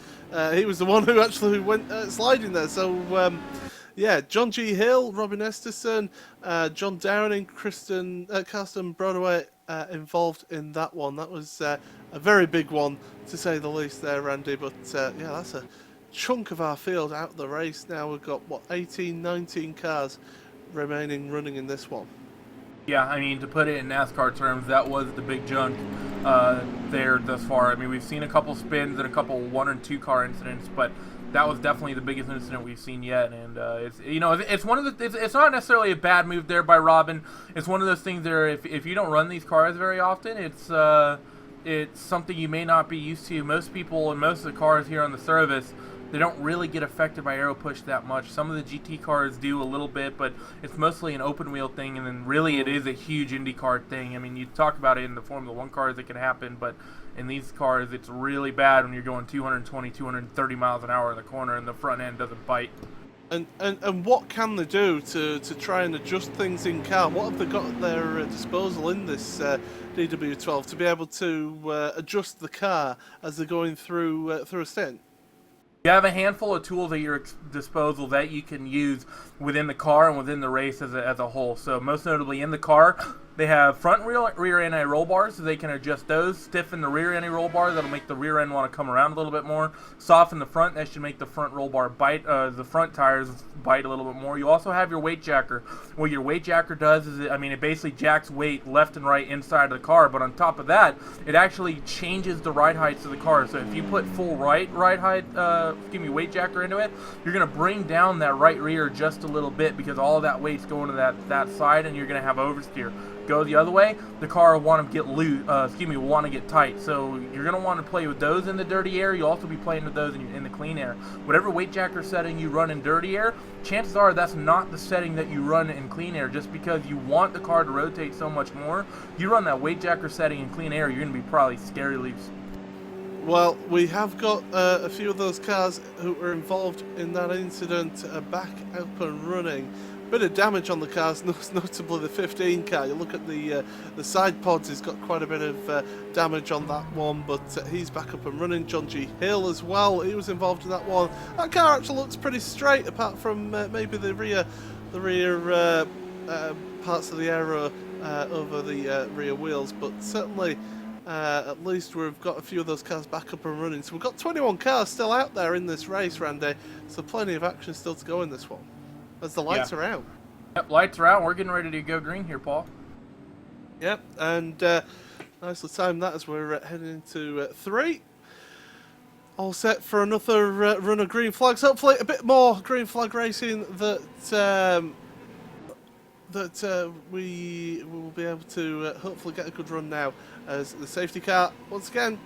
He was the one who actually went sliding there. So, yeah, John G. Hill, Robin Esterson, John Downing, Carsten Broadway involved in that one. That was a very big one, to say the least there, Randy. But, yeah, that's a chunk of our field out of the race now. We've got, what, 18, 19 cars remaining running in this one. Yeah, I mean, to put it in NASCAR terms, that was the big junk there thus far. I mean, we've seen a couple spins and a couple 1 or 2 car incidents, but that was definitely the biggest incident we've seen yet. And it's one of the. It's not necessarily a bad move there by Robin. It's one of those things there. If you don't run these cars very often, it's something you may not be used to. Most people and most of the cars here on the service, they don't really get affected by aero push that much. Some of the GT cars do a little bit, but it's mostly an open wheel thing, and then really it is a huge IndyCar thing. I mean, you talk about it in the Formula 1 cars, it can happen, but in these cars, it's really bad when you're going 220, 230 miles an hour in the corner and the front end doesn't bite. And what can they do to try and adjust things in car? What have they got at their disposal in this DW12 to be able to adjust the car as they're going through a stint? You have a handful of tools at your disposal that you can use within the car and within the race as a whole. So most notably in the car, They have front and rear anti-roll bars, so they can adjust those. Stiffen the rear anti-roll bar, that'll make the rear end want to come around a little bit more. Soften the front, that should make the front roll bar bite, the front tires bite a little bit more. You also have your weight jacker. What your weight jacker does is, it basically jacks weight left and right inside of the car, but on top of that, it actually changes the ride heights of the car. So if you put full weight jacker into it, you're going to bring down that right rear just a little bit because all of that weight's going to that side, and you're going to have oversteer. Go the other way, the car will want to get will want to get tight. So you're going to want to play with those in the dirty air. You'll also be playing with those in the clean air. Whatever weight jacker setting you run in dirty air, chances are that's not the setting that you run in clean air. Just because you want the car to rotate so much more, you run that weight jacker setting in clean air, you're going to be probably scary loose. Well, we have got a few of those cars who were involved in that incident back up and running. Bit of damage on the cars, notably the 15 car. You look at the side pods, he's got quite a bit of damage on that one, but he's back up and running. John G. Hill as well, he was involved in that one. That car actually looks pretty straight, apart from maybe the rear parts of the aero over the rear wheels, but certainly at least we've got a few of those cars back up and running. So we've got 21 cars still out there in this race, Randy, so plenty of action still to go in this one. As the lights are out. Yep, lights are out. We're getting ready to go green here, Paul. Yep, and nicely timed that as we're heading into 3. All set for another run of green flags. Hopefully a bit more green flag racing that we will be able to hopefully get a good run now as the safety car once again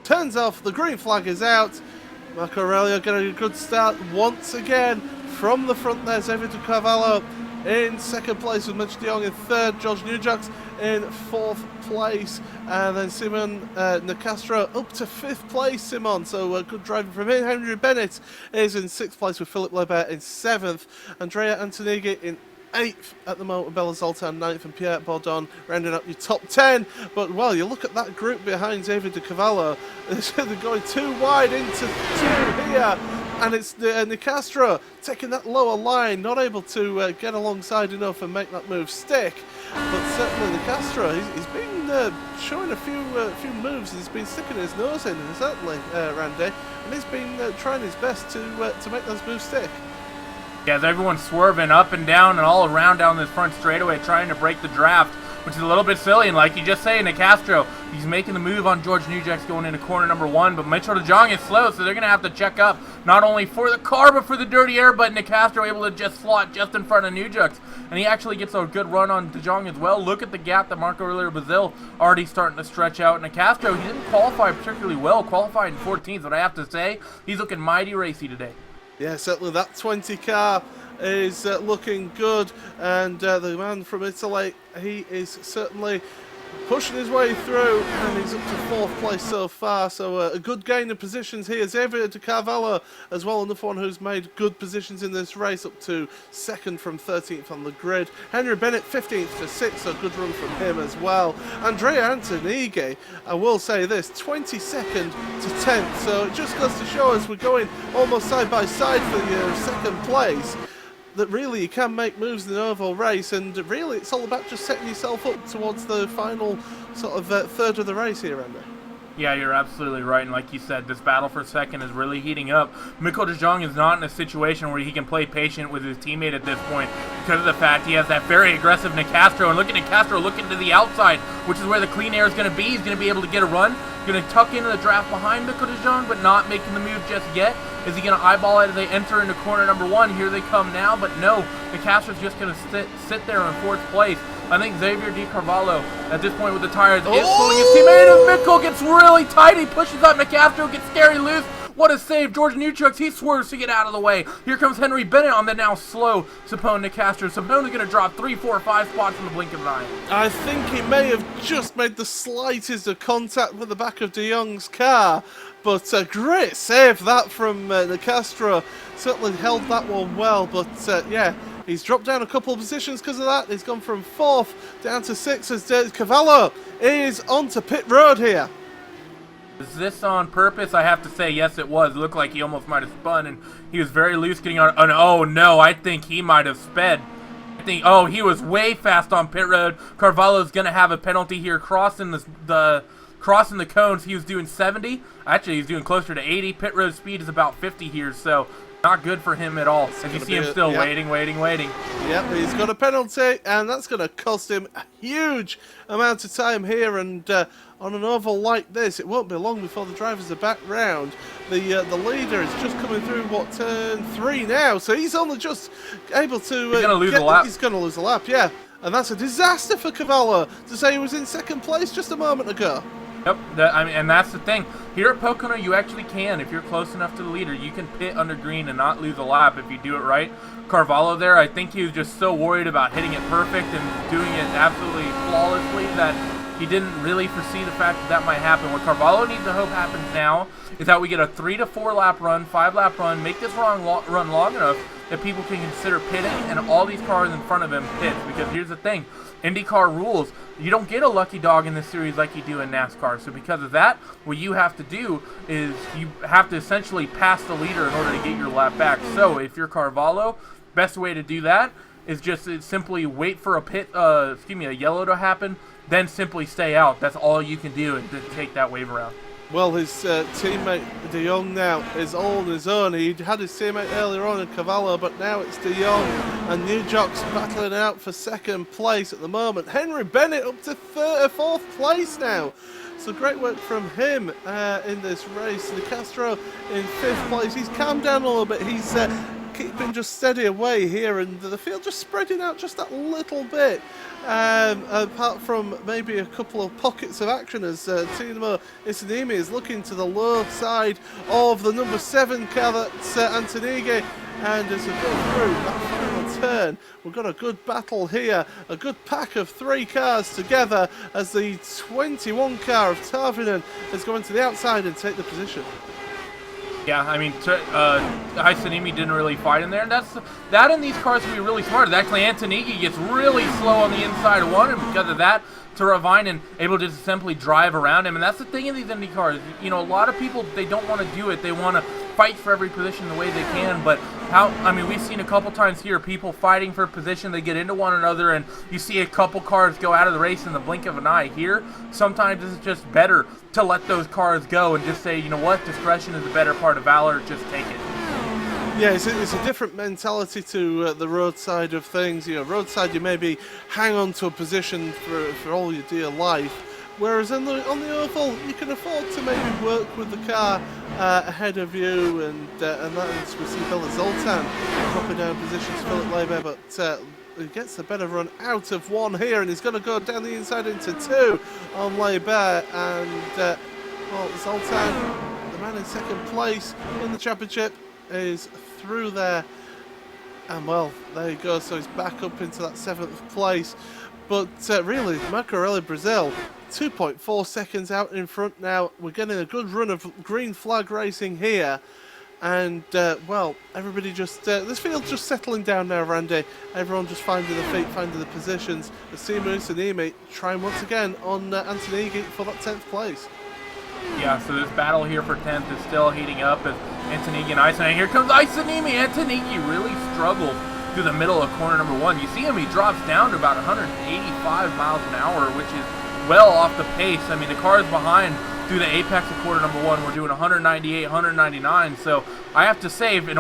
turns off. The green flag is out. Marco Aurelio getting a good start once again. From the front there's Xavier de Carvalho in second place with Mitch de Jong in third, George Newjacks in fourth place, and then Simon Nicastro up to fifth place, Simon, so good driving from him. Henry Bennett is in sixth place with Philip Lebert in seventh, Andrea Antonighi in 8th at the moment, Bella Zoltan 9th, and Pierre Baudon rounding up your top 10. But, well, you look at that group behind Xavier de Carvalho, they're going too wide into 2 here, and it's Nicastro taking that lower line, not able to get alongside enough and make that move stick. But certainly Nicastro, he's been showing a few moves, he's been sticking his nose in, certainly, Randy, and he's been trying his best to make those moves stick. Yeah, everyone's swerving up and down and all around down this front straightaway trying to break the draft, which is a little bit silly. And like you just say, Nicastro, he's making the move on George Newjacks going into corner number 1, but Mitchell de Jong is slow, so they're going to have to check up not only for the car but for the dirty air. But Nicastro able to just slot just in front of Newjacks, and he actually gets a good run on de Jong as well. Look at the gap that Marco Aurelio Brazil already starting to stretch out. Nicastro, he didn't qualify particularly well, qualified in 14th, but I have to say, he's looking mighty racy today. Yeah, certainly that 20 car is looking good, and the man from Italy, he is certainly pushing his way through, and he's up to 4th place so far, so a good gain of positions here. Xavier de Carvalho as well, another one who's made good positions in this race, up to 2nd from 13th on the grid. Henry Bennett 15th to 6th, so a good run from him as well. Andrea Antonighi, I will say this, 22nd to 10th, so it just goes to show us we're going almost side by side for the 2nd place, that really you can make moves in an oval race, and really it's all about just setting yourself up towards the final sort of third of the race here, Andy. Yeah, you're absolutely right, and like you said, this battle for second is really heating up. Mikko de Jong is not in a situation where he can play patient with his teammate at this point because of the fact he has that very aggressive Nicastro, and look at Nicastro looking to the outside, which is where the clean air is going to be. He's going to be able to get a run, going to tuck into the draft behind Mikko de Jong, but not making the move just yet. Is he going to eyeball it as they enter into corner number 1? Here they come now, but no, Nicastro's just going to sit there in 4th place. I think Xavier de Carvalho, at this point with the tires, is pulling his teammate, and Mikko gets really tight. He pushes up Nicastro, gets scary loose. What a save. George Newjacks, he swerves to get out of the way. Here comes Henry Bennett on the now slow Sapone Nicastro. Sapone is going to drop 3, 4, 5 spots in the blink of an eye. I think he may have just made the slightest of contact with the back of de Jong's car, but a great save that from Nicastro. Certainly held that one well, but yeah, he's dropped down a couple of positions because of that. He's gone from 4th down to 6th as Carvalho is onto pit road here. Is this on purpose? I have to say, yes, it was. It looked like he almost might have spun, and he was very loose getting on. Oh, no, I think he might have sped. think, oh, he was way fast on pit road. Carvalho's going to have a penalty here crossing the cones. He was doing 70. Actually, he's doing closer to 80. Pit road speed is about 50 here, so not good for him at all. As you see him still waiting. Yep, he's got a penalty, and that's going to cost him a huge amount of time here. And on an oval like this, it won't be long before the drivers are back round. The leader is just coming through, turn 3 now, so he's only just able to... he's going to lose a lap. He's going to lose a lap, yeah. And that's a disaster for Carvalho to say he was in second place just a moment ago. Yep, and that's the thing. Here at Pocono, you actually can. If you're close enough to the leader, you can pit under green and not lose a lap if you do it right. Carvalho there, I think he was just so worried about hitting it perfect and doing it absolutely flawlessly that he didn't really foresee the fact that might happen. What Carvalho needs to hope happens now is that we get a 3 to 4 lap run, 5 lap run, make this run long enough that people can consider pitting and all these cars in front of him pit. Because here's the thing, IndyCar rules, you don't get a lucky dog in this series like you do in NASCAR. So because of that, what you have to do is you have to essentially pass the leader in order to get your lap back. So if you're Carvalho, best way to do that is just simply wait for a yellow to happen, then simply stay out. That's all you can do and take that wave around. Well, his teammate De Jong now is all on his own. He had his teammate earlier on in Carvalho, but now it's De Jong and Newjock's battling out for second place at the moment. Henry Bennett up to fourth place now. So great work from him in this race. Nicastro in 5th place. He's calmed down a little bit. He's keeping just steady away here, and the field just spreading out just that little bit. Apart from maybe a couple of pockets of action as Timo Isanimi is looking to the low side of the number 7 car, that's Antonighi, and as we go through that final turn, we've got a good battle here, a good pack of 3 cars together as the 21 car of Tarvinen is going to the outside and take the position. Yeah, I mean, Isanimi didn't really fight in there, and that in these cars can be really smart. Actually, Antonighi gets really slow on the inside of one, and because of that, Tarvinen able to simply drive around him. And that's the thing in these Indy cars. You know, a lot of people, they don't want to do it. They want to fight for every position the way they can, but we've seen a couple times here people fighting for position, they get into one another, and you see a couple cars go out of the race in the blink of an eye. Here, sometimes it's just better to let those cars go and just say, you know what, discretion is the better part of valor, just take it. Yeah, it's a different mentality to the roadside of things. You know, roadside you maybe hang on to a position for all your dear life, whereas on the oval you can afford to maybe work with the car ahead of you, and that is, we see Bella Zoltan dropping down positions, Philip Leber, but he gets the better run out of one here, and he's going to go down the inside into 2 on Leber, and well, Zoltan, the man in second place in the championship, is through there, and well, there you go, so he's back up into that 7th place. But really, Macarelli Brazil 2.4 seconds out in front now. We're getting a good run of green flag racing here, and well, everybody just this field's just settling down now, Randy. Everyone just finding their feet, finding the positions. The Timo Isanimi trying once again on Antonighi for that 10th place. Yeah, so this battle here for 10th is still heating up as Antonighi and Isanimi. Here comes Isanimi. Antonighi really struggled through the middle of corner number 1. You see him, he drops down to about 185 miles an hour, which is well off the pace. I mean, the cars behind through the apex of quarter number 1 were doing 198, 199. So I have to say, with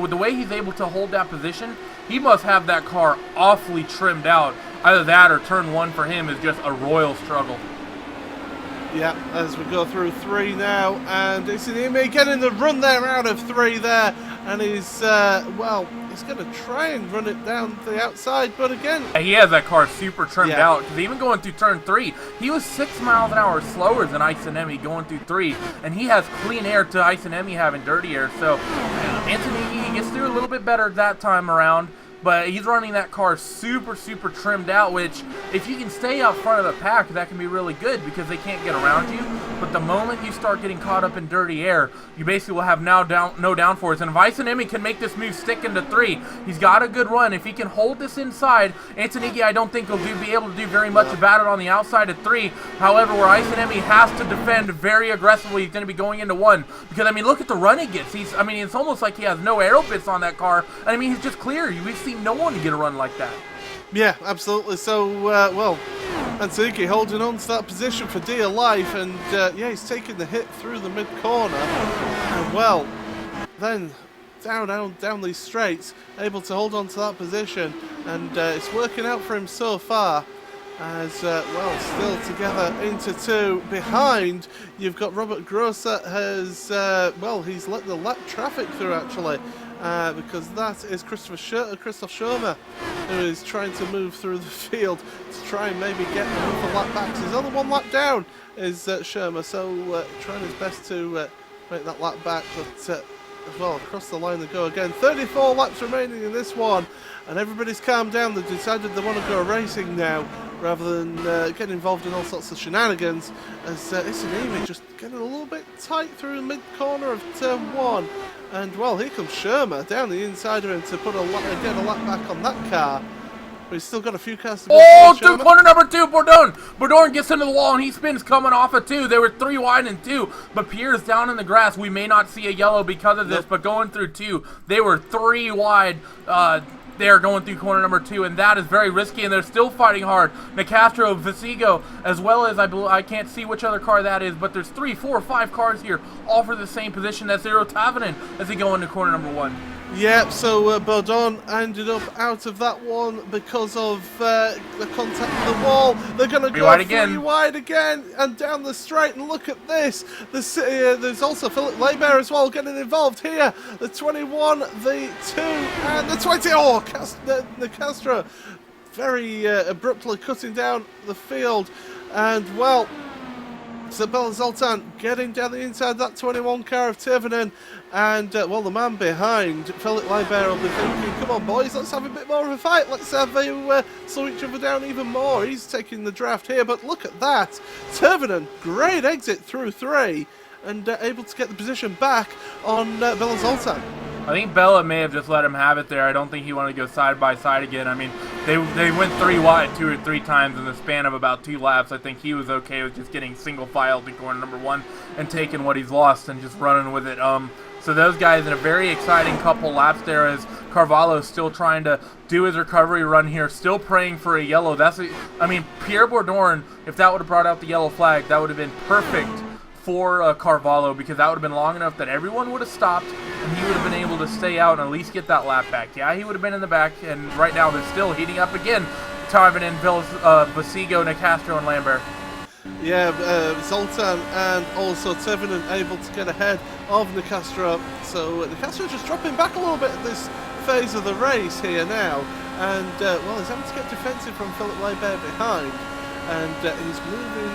the way he's able to hold that position, he must have that car awfully trimmed out. Either that or turn 1 for him is just a royal struggle. Yeah, as we go through 3 now, and Isanimi getting the run there out of 3 there, and he's, well, he's going to try and run it down the outside, but again... He has that car super trimmed out, because even going through turn 3, he was 6 miles an hour slower than Isanimi going through 3, and he has clean air to Isanimi having dirty air, so Antonighi gets through a little bit better that time around. But he's running that car super, super trimmed out, which if you can stay out front of the pack, that can be really good because they can't get around you. But the moment you start getting caught up in dirty air, you basically will have no downforce. And if Isanimi can make this move stick into 3, he's got a good run. If he can hold this inside, Antonighi I don't think will be able to do very much about it on the outside of 3. However, where Isanimi has to defend very aggressively, he's going to be going into 1. Because, I mean, look at the run he gets. It's almost like he has no aero bits on that car. He's just clear. We've seen no one get a run like that. Yeah, absolutely. So, well, Anzuki holding on to that position for dear life, and yeah, he's taking the hit through the mid-corner, and well, then down these straights, able to hold on to that position, and it's working out for him so far. As well, still together into two. Behind, you've got Robert Grosser has well, he's let the lap traffic through actually, because that is Christoph Schirmer, who is trying to move through the field to try and maybe get another lap back. He's only one lap down, is Schirmer, so trying his best to make that lap back, but well, across the line they go again. 34 laps remaining in this one, and everybody's calmed down. They've decided they want to go racing now, rather than getting involved in all sorts of shenanigans, as Isanemi just getting a little bit tight through the mid-corner of turn one. And, well, here comes Schirmer down the inside of him to put get a lap back on that car. But he's still got a few cars to go. Oh, through corner number 2, Bourdon. Bourdon gets into the wall, and he spins coming off of 2. They were 3 wide and 2, but Pierre's down in the grass. We may not see a yellow because of this, but going through 2, they were 3 wide. They're going through corner number 2, and that is very risky, and they're still fighting hard. Nicastro, Visigo, as well as I can't see which other car that is, but there's 3, 4, 5 cars here, all for the same position. That's Eero Tavanen as they go into corner number 1. Yeah, so Bourdon ended up out of that one because of the contact with the wall. They're going to go three wide again and down the straight, and look at this. There's also Philip Leibert as well getting involved here. The 21, the 2, and the 20. Oh, Nicastro very abruptly cutting down the field. And, well, Sabella Zoltan getting down the inside that 21 car of Tavanen, and well, the man behind, Philip Leibert, will be thinking, come on boys, let's have a bit more of a fight, let's have a slow each other down even more. He's taking the draft here, but look at that, Tavanen, great exit through 3, and able to get the position back on Bella Zoltan. I think Bella may have just let him have it there. I don't think he wanted to go side by side again. I mean, they went 3 wide 2 or 3 times in the span of about 2 laps. I think he was okay with just getting single filed in corner number 1 and taking what he's lost and just running with it. So those guys in a very exciting couple laps there, as Carvalho's still trying to do his recovery run here, still praying for a yellow. I mean, Pierre Bourdon, if that would have brought out the yellow flag, that would have been perfect for Carvalho, because that would have been long enough that everyone would have stopped and he would have been able to stay out and at least get that lap back. Yeah, he would have been in the back, and right now they're still heating up again. Tavanen, Visigo, Nicastro, and Lambert. Yeah, Zoltan and also Tavanen able to get ahead of Nicastro. So Nicastro just dropping back a little bit at this phase of the race here now. And, well, he's having to get defensive from Philip Leibert behind. And he's moving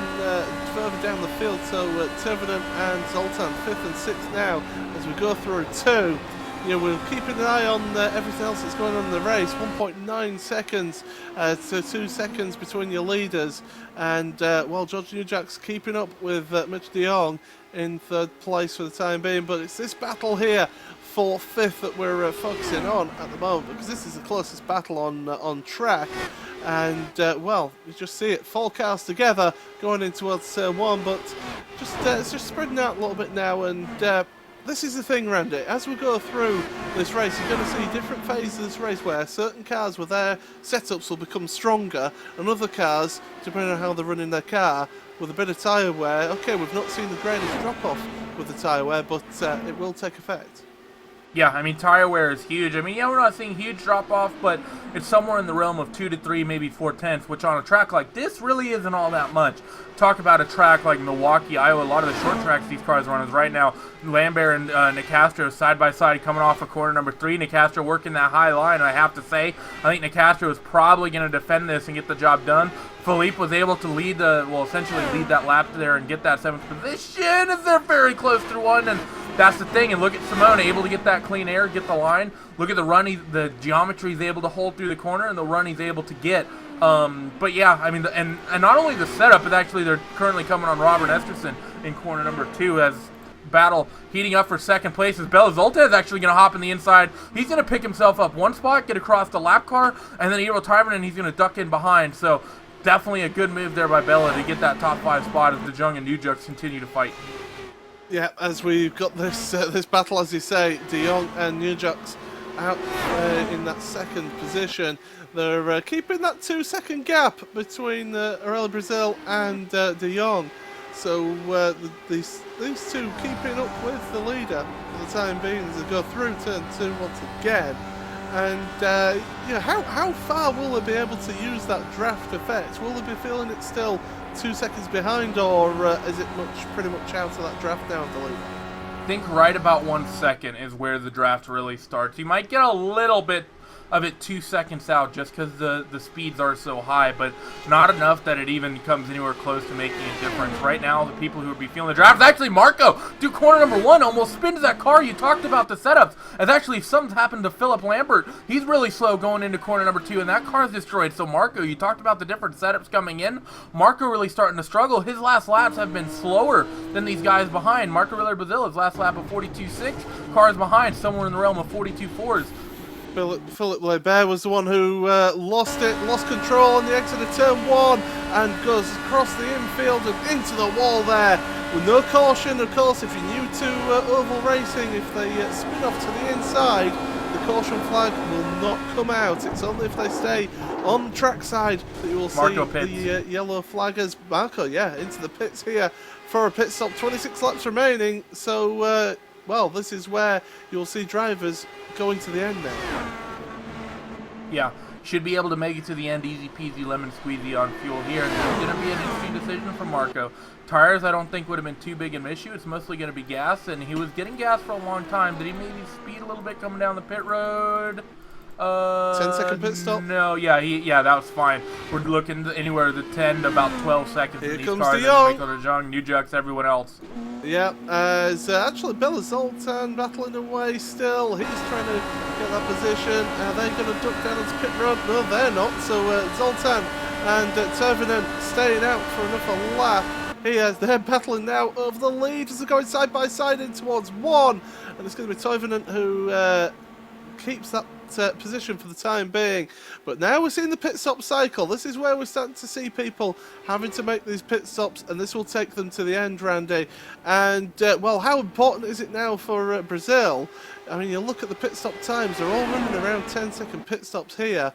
further down the field, so Tavanen and Zoltan 5th and 6th now as we go through 2. You know, we're keeping an eye on everything else that's going on in the race. 1.9 seconds to 2 seconds between your leaders, and well, George Newjack's keeping up with Mitch de Jong in 3rd place for the time being, but it's this battle here for 5th that we're focusing on at the moment, because this is the closest battle on track. And well, you just see it, 4 cars together going in towards turn 1, but just it's just spreading out a little bit now. And this is the thing, Randy, as we go through this race, you're going to see different phases of this race where certain cars with their setups will become stronger, and other cars, depending on how they're running their car, with a bit of tyre wear. Okay, we've not seen the greatest drop off with the tyre wear, but it will take effect. Yeah, I mean, tire wear is huge. I mean, yeah, we're not seeing huge drop-off, but it's somewhere in the realm of 2 to 3, maybe 4/10, which on a track like this really isn't all that much. Talk about a track like Milwaukee, Iowa, a lot of the short tracks these cars run is right now. Lambert and Nicastro side by side coming off of corner number 3. Nicastro working that high line, I have to say. I think Nicastro is probably going to defend this and get the job done. Philippe was able to essentially lead that lap there and get that 7th position as they're very close through 1, and that's the thing. And look at Simone, able to get that clean air, get the line. Look at the run, the geometry he's able to hold through the corner, and the run he's able to get. But yeah, I mean, and not only the setup, but actually they're currently coming on Robert Esterson in corner number 2 as battle heating up for 2nd place, as Bella Zoltan is actually going to hop in the inside. He's going to pick himself up 1 spot, get across the lap car, and then Eero Tavanen, he's going to duck in behind. So definitely a good move there by Bella to get that top 5 spot as de Jong and Newjux continue to fight. Yeah, as we've got this battle, as you say, de Jong and Newjux out in that second position. They're keeping that 2-second gap between Arella Brazil and De Jong. So these two keeping up with the leader for the time being as they go through turn 2 once again. And how far will they be able to use that draft effect? Will they be feeling it still 2 seconds behind, or is it pretty much out of that draft now, I believe? I think right about 1 second is where the draft really starts. You might get a little bit of it 2 seconds out just because the speeds are so high, but not enough that it even comes anywhere close to making a difference. Right now, the people who would be feeling the draft is actually Marco. Dude, corner number 1 almost spins that car. You talked about the setups. As actually, if something happened to Philip Lambert, he's really slow going into corner number 2, and that car's destroyed. So Marco, you talked about the different setups coming in. Marco really starting to struggle. His last laps have been slower than these guys behind. Marco Riller Brazil, his last lap of 42.6. Cars behind, somewhere in the realm of 42.4s. Philip Lebert was the one who lost control on the exit of turn 1 and goes across the infield and into the wall there with no caution. Of course, if you're new to oval racing, if they spin off to the inside, the caution flag will not come out. It's only if they stay on trackside that you will see the yellow flag as Marco, into the pits here for a pit stop. 26 laps remaining, so well, this is where you'll see drivers going to the end now. Yeah, should be able to make it to the end, easy peasy lemon squeezy on fuel here. And it's going to be an interesting decision for Marco. Tires, I don't think would have been too big an issue. It's mostly going to be gas, and he was getting gas for a long time. Did he maybe speed a little bit coming down the pit road? 10-second pit stop? No, yeah, that was fine. We're looking anywhere to 10 to about 12 seconds here in these comes cars. De Jong, New Jux, everyone else. Yeah, as actually Bella Zoltan battling away still. He's trying to get that position. Are they going to duck down onto pit road? No, they're not. So Zoltan and Toivonen staying out for another lap. They're battling now over the lead as they're going side by side in towards 1. And it's going to be Toivonen who keeps that position for the time being. But now we're seeing the pit stop cycle. This is where we're starting to see people having to make these pit stops, and this will take them to the end, Randy. And well, how important is it now for Brazil? I mean, you look at the pit stop times, they're all running around 10-second pit stops here.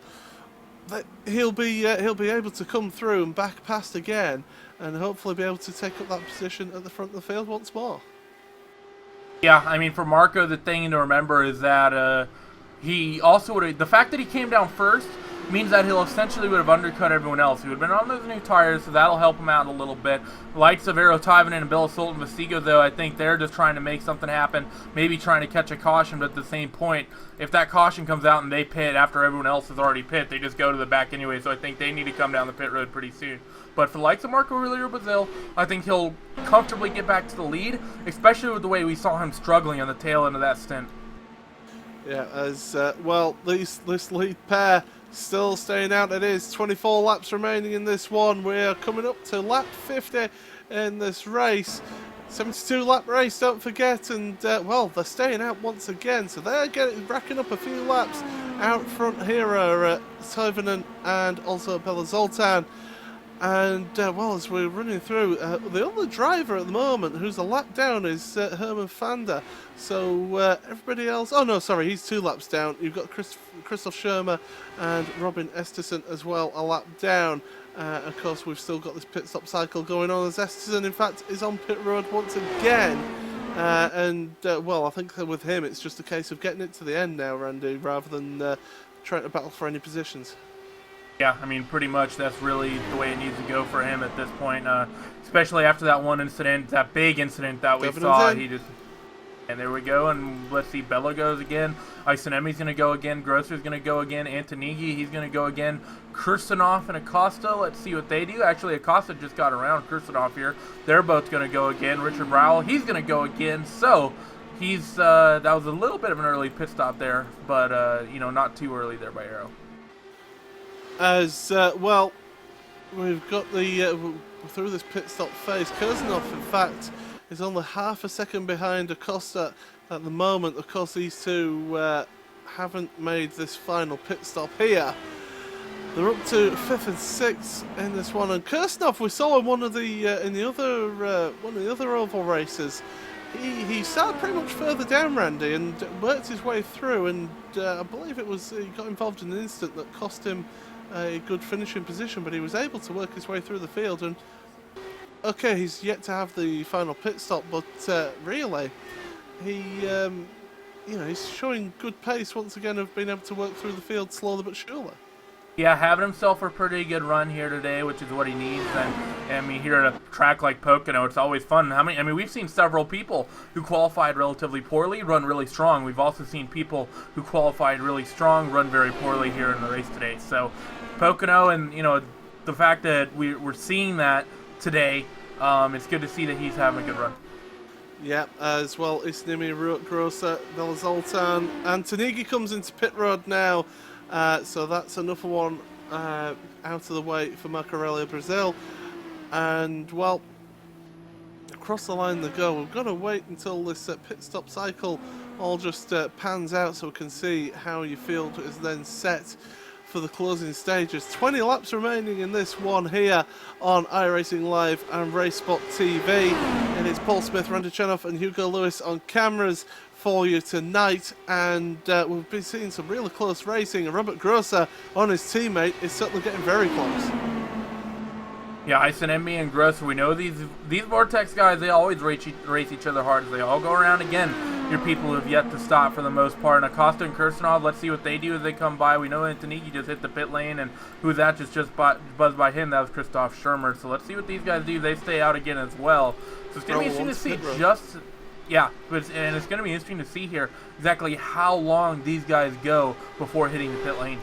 He'll be able to come through and back past again, and hopefully be able to take up that position at the front of the field once more. Yeah, I mean, for Marco, the thing to remember is that he also would have, the fact that he came down first means that he'll essentially would have undercut everyone else. He would have been on those new tires, so that'll help him out a little bit. Likes of Aero Toivonen and Bill Sultan Vestigo, though, I think they're just trying to make something happen, maybe trying to catch a caution, but at the same point, if that caution comes out and they pit after everyone else has already pit, they just go to the back anyway, so I think they need to come down the pit road pretty soon. But for the likes of Marco Aurelio Brazil, I think he'll comfortably get back to the lead, especially with the way we saw him struggling on the tail end of that stint. Yeah, as well, this lead pair still staying out. It is 24 laps remaining in this one. We're coming up to lap 50 in this race. 72 lap race, don't forget, and well, they're staying out once again, so they're racking up a few laps out front here are Toivonen and also Bella Zoltan. And well, as we're running through, the only driver at the moment who's a lap down is Herman Fander. So everybody else, oh no, sorry, he's 2 laps down. You've got Christoph Schirmer and Robin Esterson as well, a lap down. Of course, we've still got this pit stop cycle going on as Esterson, in fact, is on pit road once again. And well, I think that with him, it's just a case of getting it to the end now, Randy, rather than trying to battle for any positions. Yeah, I mean, pretty much that's really the way it needs to go for him at this point, especially after that one incident, that big incident that we saw. And there we go, and let's see, Bella goes again, Isanemi's going to go again, Grosser's going to go again, Antonighi, he's going to go again, Kirsanov and Acosta, let's see what they do. Actually, Acosta just got around Kirsanov here. They're both going to go again. Richard Rowell, he's going to go again, so he's, that was a little bit of an early pit stop there, but, you know, not too early there by Aero. As well, we've got the through this pit stop phase. Kirsanov, in fact, is only half a second behind Acosta at the moment. Of course, these two haven't made this final pit stop here. They're up to 5th and 6th in this one. And Kirsanov, we saw in one of the other oval races. he started pretty much further down, Randy, and worked his way through, and I believe he got involved in an incident that cost him a good finishing position, but he was able to work his way through the field. And okay, he's yet to have the final pit stop, but really, he's showing good pace once again of being able to work through the field slowly but surely. Yeah, having himself a pretty good run here today, which is what he needs. And I mean, here at a track like Pocono, it's always fun. We've seen several people who qualified relatively poorly run really strong. We've also seen people who qualified really strong run very poorly here in the race today. So Pocono, and the fact that we're seeing that today, it's good to see that he's having a good run. Yeah, as well, Isinimi, Grosser, Bella Zoltan, and Tanigi comes into pit road now. So that's another one out of the way for Macarelli Brazil. And, well, across the line they go. We've got to wait until this pit stop cycle all just pans out so we can see how your field is then set for the closing stages. 20 laps remaining in this one here on iRacingLive and RaceSpotTV. It is Paul Smith, Randy Chenoff and Hugo Lewis on cameras for you tonight, and we've been seeing some really close racing, and Robert Grosser on his teammate is certainly getting very close. Yeah, Isinemi and Grosser, we know these Vortex guys, they always race each other hard as they all go around. Again, your people have yet to stop for the most part. And Acosta and Kirsanov, let's see what they do as they come by. We know Antoniki just hit the pit lane, and who's that just buzzed by him? That was Christoph Schirmer. So let's see what these guys do. They stay out again as well. So it's going to be interesting to see and it's going to be interesting to see here exactly how long these guys go before hitting the pit lane.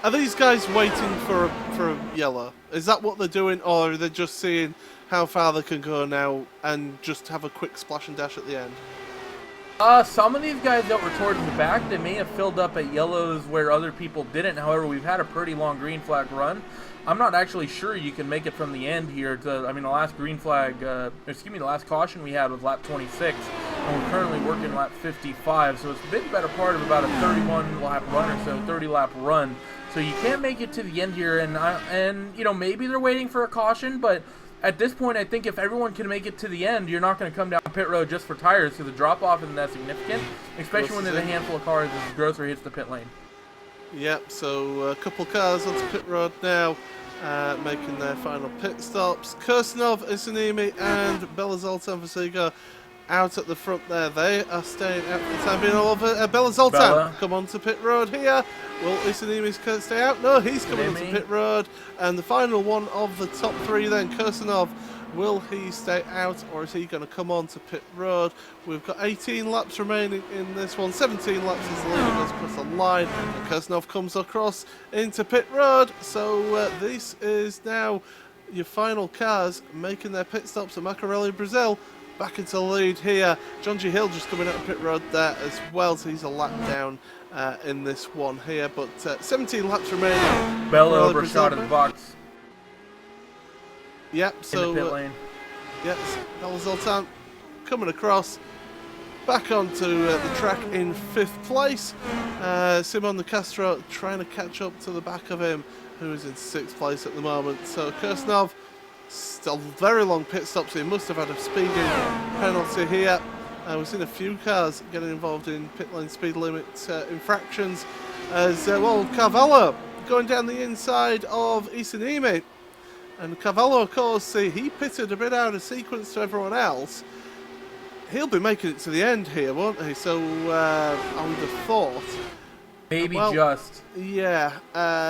Are these guys waiting for a yellow? Is that what they're doing, or are they just seeing how far they can go now and just have a quick splash and dash at the end? Some of these guys that were towards the back, they may have filled up at yellows where other people didn't. However, we've had a pretty long green flag run. I'm not actually sure you can make it from the end here to, the last green flag, the last caution we had was lap 26, and we're currently working lap 55, so it's a bit better part of about a 31 lap run or so, 30 lap run. So you can't make it to the end here, and maybe they're waiting for a caution, but at this point, I think if everyone can make it to the end, you're not going to come down pit road just for tires, so the drop-off isn't that significant, especially when there's a handful of cars as Grosser hits the pit lane. Yep, so a couple cars onto pit road now, making their final pit stops. Kirsanov, Isinimi, and Bella Zoltan Vasiga out at the front there. They are staying out for the time being all over. Bella Zoltan, come onto pit road here. Will Isinimi stay out? No, he's coming onto pit road. And the final one of the top three then, Kirsanov. Will he stay out, or is he going to come on to pit road? We've got 18 laps remaining in this one. 17 laps as the leader goes across the line. And Kirsanov comes across into pit road. So this is now your final cars making their pit stops at Macarelli Brazil. Back into the lead here. John G. Hill just coming out of pit road there as well. So he's a lap down in this one here. But 17 laps remaining. Bella overshot in the box. Yep, so in the pit lane. Yep, Bella Zoltan coming across, back onto the track in 5th place. Simon De Castro trying to catch up to the back of him, who is in 6th place at the moment. So Kirsanov, still very long pit stops. He must have had a speeding penalty here. We've seen a few cars getting involved in pit lane speed limit infractions. As Carvalho going down the inside of Isinimi. And Carvalho, of course, he pitted a bit out of sequence to everyone else. He'll be making it to the end here, won't he? So, I would have thought. Maybe just. Yeah.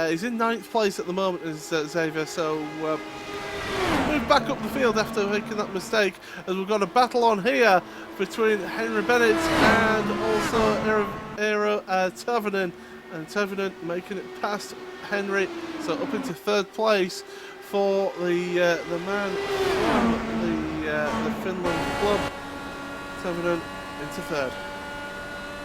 He's in 9th place at the moment, as Xavier, so move back up the field after making that mistake, as we've got a battle on here between Henry Bennett and also Eero Tavanen. And Tavanen making it past Henry, so up into 3rd place for the man from the Finland club. Tavanen into 3rd.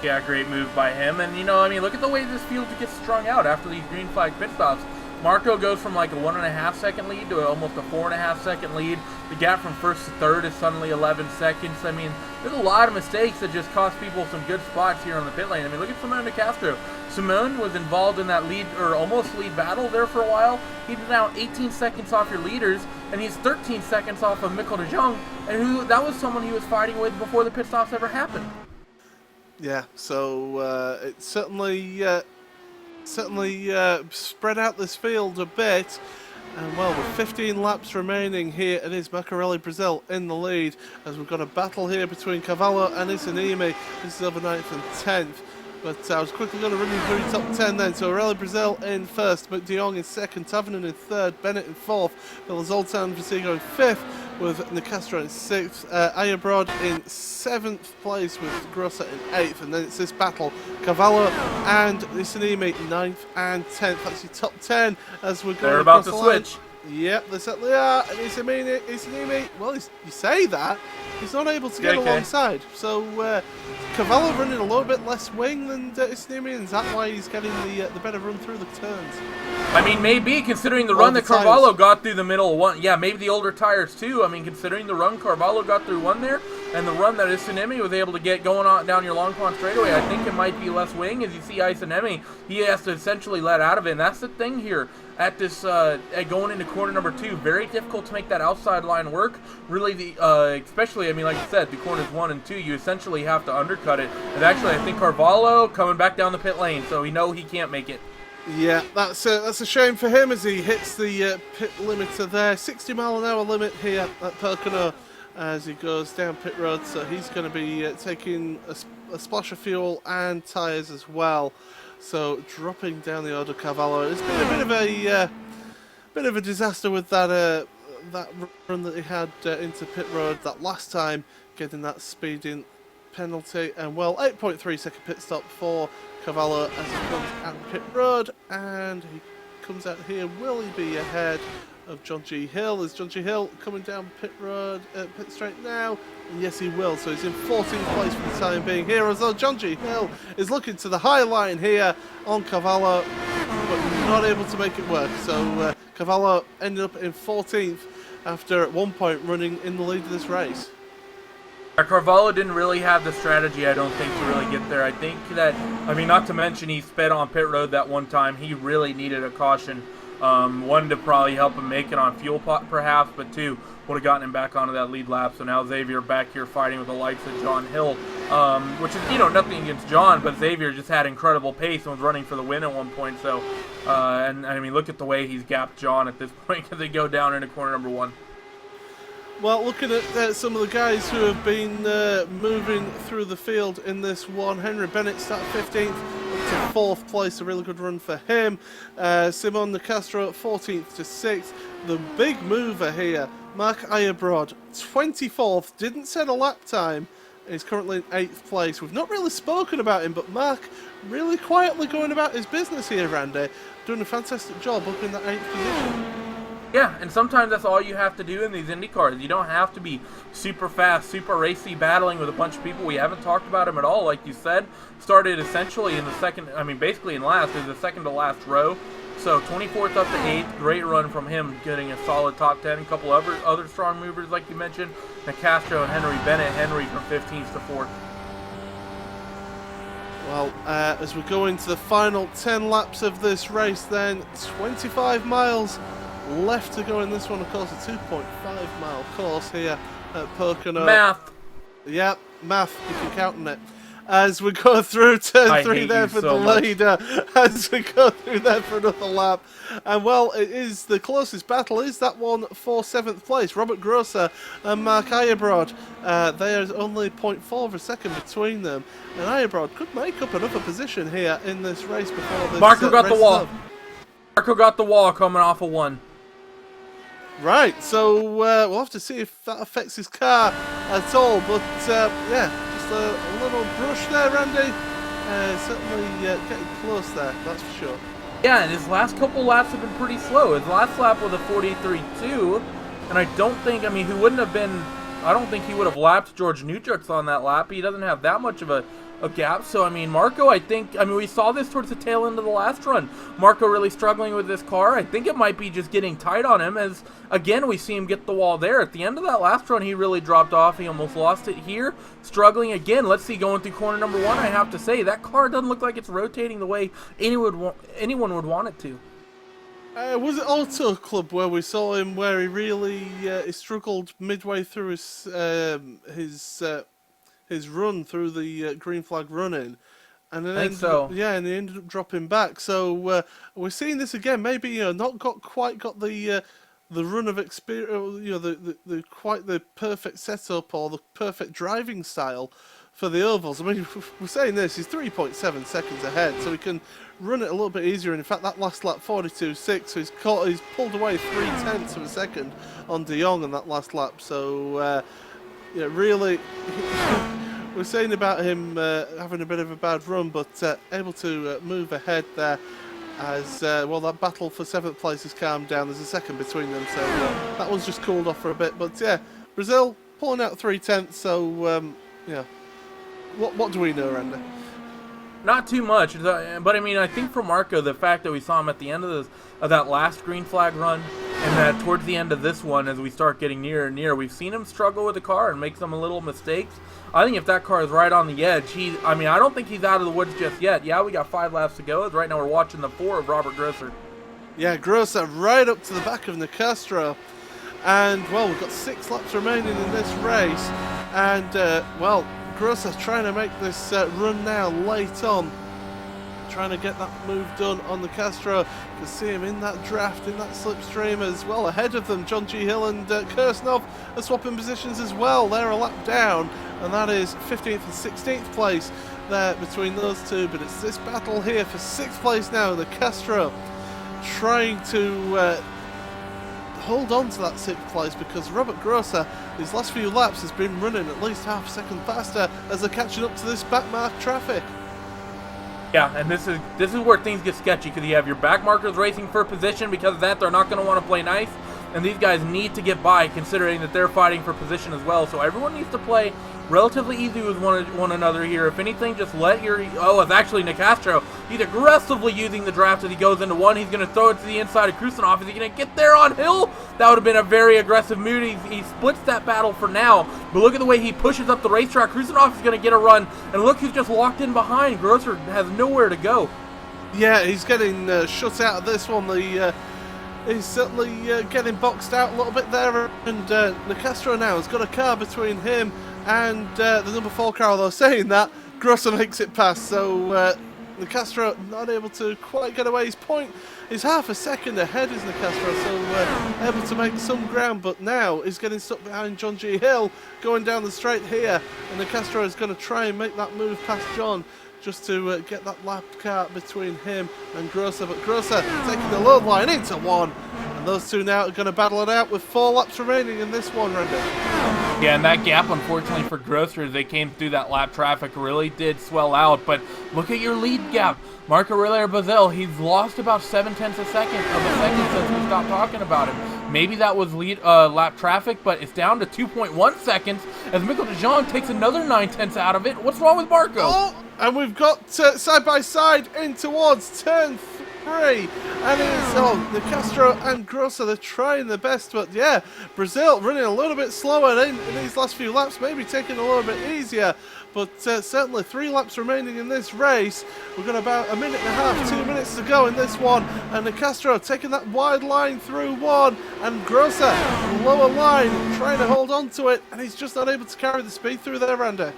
Yeah, great move by him. And, look at the way this field gets strung out after these green flag pit stops. Marco goes from like a 1.5 second lead to almost a 4.5 second lead. The gap from 1st to 3rd is suddenly 11 seconds. There's a lot of mistakes that just cost people some good spots here on the pit lane. Look at Simon De Castro. Simone was involved in that lead, or almost lead battle there for a while. He's now 18 seconds off your leaders, and he's 13 seconds off of Mikkel de Jong, and that was someone he was fighting with before the pit stops ever happened. Yeah, so it certainly spread out this field a bit. And well, with 15 laps remaining here, it is Macarelli Brazil in the lead, as we've got a battle here between Cavallo and Isanimi. This is over 9th and 10th. But I was quickly going to run you through top 10 then. So Aureli Brazil in first, but De Jong in second, Tavernen in third, Bennett in fourth, Villa Zoltan Visigo in fifth, with Nicastro in sixth, Ayabrod in seventh place with Grosser in eighth, and then it's this battle, Cavallo and Isanimi 9th and 10th. That's your top 10 as we're going They're about to switch. Yep, they certainly are. And Isanimi, well, you say that, he's not able to get alongside. So Cavallo running a little bit less wing than Isanimi, and is that why he's getting the better run through the turns? I mean, maybe, considering the run that Carvalho got through the middle of one. Yeah, maybe the older tires too. I mean, considering the run Carvalho got through one there, and the run that Isanimi was able to get going on down your long pond straightaway, I think it might be less wing. As you see Isanimi, he has to essentially let out of it, and that's the thing here. At this, going into corner number 2, very difficult to make that outside line work. Really, especially, I mean, like I said, the corners 1 and 2, you essentially have to undercut it. And actually, I think Carvalho coming back down the pit lane, so we know he can't make it. Yeah, that's a shame for him as he hits the pit limiter there. 60-mile-an-hour limit here at Pocono as he goes down pit road, so he's going to be taking a splash of fuel and tyres as well. So dropping down the order, Cavallo. It's been a bit of a disaster with that run that he had into pit road that last time, getting that speeding penalty. And well, 8.3 second pit stop for Cavallo as he comes out pit road, and he comes out here. Will he be ahead of John G. Hill? Is John G. Hill coming down pit straight now? And yes, he will. So he's in 14th place for the time being here, as though John G. Hill is looking to the high line here on Cavallo, but not able to make it work. So Cavallo ended up in 14th after at one point running in the lead of this race. Carvalho didn't really have the strategy, I don't think, to really get there. I think that, I mean, not to mention he sped on pit road that one time. He really needed a caution. One, to probably help him make it on fuel pot perhaps, but two, would have gotten him back onto that lead lap. So now Xavier back here fighting with the likes of John Hill, which is, nothing against John, but Xavier just had incredible pace and was running for the win at one point. So, and I mean, look at the way he's gapped John at this point because they go down into corner number 1. Well, looking at some of the guys who have been moving through the field in this one, Henry Bennett started 15th up to 4th place, a really good run for him. Simon Nicastro 14th to 6th. The big mover here, Mark Ayabrod, 24th, didn't set a lap time. He's currently in 8th place. We've not really spoken about him, but Mark really quietly going about his business here, Randy, doing a fantastic job up in that 8th position. Yeah, and sometimes that's all you have to do in these Indy cars. You don't have to be super fast, super racy, battling with a bunch of people. We haven't talked about him at all, like you said. Started essentially in the second, I mean, basically in last, is the second to last row. So 24th up to 8th, great run from him, getting a solid top 10. A couple other strong movers, like you mentioned, Nicastro and Henry Bennett. Henry from 15th to 4th. Well, as we go into the final 10 laps of this race, then 25 miles left to go in this one. Of course, a 2.5 mile course here at Pocono. Math. Yep, math, you can count on it. As we go through turn 3 there for the leader, as we go through there for another lap. And well, it is the closest battle is that one for 7th place. Robert Grosser and Mark Ayabrod. There's only 0.4 of a second between them. And Ayabrod could make up another position here in this race before this. Marco got the wall. Marco got the wall coming off of 1. Right, so we'll have to see if that affects his car at all. But yeah, just a little brush there, Randy. Certainly getting close there, that's for sure. Yeah, and his last couple laps have been pretty slow. His last lap was a 43.2, and I don't think, I don't think he would have lapped George Newjarts on that lap. He doesn't have that much of a of gap. So, I mean, Marco, I mean, we saw this towards the tail end of the last run. Marco really struggling with this car. I think it might be just getting tight on him as, again, we see him get the wall there. At the end of that last run, he really dropped off. He almost lost it here. Struggling again. Let's see, going through corner number 1, I have to say, that car doesn't look like it's rotating the way anyone would want it to. Was it Auto Club where we saw him where he really he struggled midway through his run through the green flag run-in, and then and he ended up dropping back. So we're seeing this again. Maybe not quite got the run of experience, the quite the perfect setup or the perfect driving style for the ovals. I mean, we're saying this, he's 3.7 seconds ahead, so he can run it a little bit easier. And in fact, that last lap, 42.6, so he's pulled away 0.3 of a second on De Jong on that last lap. So, really, we're saying about him having a bit of a bad run, but able to move ahead there as, that battle for 7th place has calmed down. There's a second between them, so that one's just cooled off for a bit. But, yeah, Brazil pulling out 0.3, so, What do we know, Randy? Not too much, but I mean, I think for Marco, the fact that we saw him at the end of that last green flag run, and that towards the end of this one, as we start getting nearer and nearer, we've seen him struggle with the car and make some little mistakes. I think if that car is right on the edge, I don't think he's out of the woods just yet. Yeah, we got 5 laps to go. As right now we're watching the 4 of Robert Grosser. Yeah, Grosser right up to the back of Nicastro. And, we've got 6 laps remaining in this race. And, Grosser trying to make this run now late on, trying to get that move done on the Castro. You can see him in that draft, in that slipstream as well. Ahead of them, John G. Hill and Kirstenov are swapping positions as well. They're a lap down, and that is 15th and 16th place there between those two. But it's this battle here for 6th place now. The Castro trying to hold on to that 6th place, because Robert Grosser, his last few laps, has been running at least half a second faster as they're catching up to this backmark traffic. Yeah, and this is where things get sketchy, because you have your back markers racing for position. Because of that, they're not going to want to play nice, and these guys need to get by, considering that they're fighting for position as well. So everyone needs to play relatively easy with one another here. If anything, just let it's actually Nicastro. He's aggressively using the draft as he goes into one. He's going to throw it to the inside of Krusenhoff. Is he going to get there on Hill? That would have been a very aggressive move. He splits that battle for now, but look at the way he pushes up the racetrack. Krusenhoff is going to get a run, and look who's just locked in behind. Grosser has nowhere to go. Yeah, he's getting shut out of this one. He's certainly getting boxed out a little bit there, and Nicastro now has got a car between him and the number 4 car. Although saying that, Grosser makes it past, so Nicastro not able to quite get away. His point is half a second ahead, is Nicastro, so able to make some ground, but now he's getting stuck behind John G. Hill going down the straight here, and Nicastro is going to try and make that move past John just to get that lap car between him and Grosser. But Grosser taking the low line into one, and those two now are going to battle it out with 4 laps remaining in this one, Randy. Yeah, and that gap, unfortunately for Grosser, as they came through that lap traffic, really did swell out. But look at your lead gap. Marco Brazil, he's lost about 0.7 of a second since we stopped talking about him. Maybe that was lap traffic, but it's down to 2.1 seconds as Michael De Jong takes another 0.9 out of it. What's wrong with Marco? Oh, and we've got side by side in towards turn 3, and it is Nicastro and Grosser. They're trying their best, but yeah, Brazil running a little bit slower in these last few laps, maybe taking a little bit easier. But certainly 3 laps remaining in this race. We've got about 1.5 minutes, 2 minutes to go in this one. And Nicastro taking that wide line through one. And Grosser, lower line, trying to hold on to it. And he's just not able to carry the speed through there, Randy.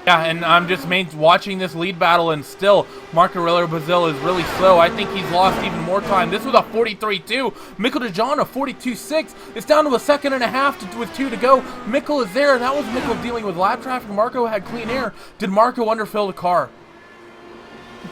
Yeah, and I'm just watching this lead battle, and still Marco Brazil is really slow. I think he's lost even more time. This was a 43.2. Mikkel De Jong a 42.6. It's down to 1.5 seconds with 2 to go. Mikkel is there. That was Mikkel dealing with lap traffic. Marco had clean air. Did Marco underfill the car?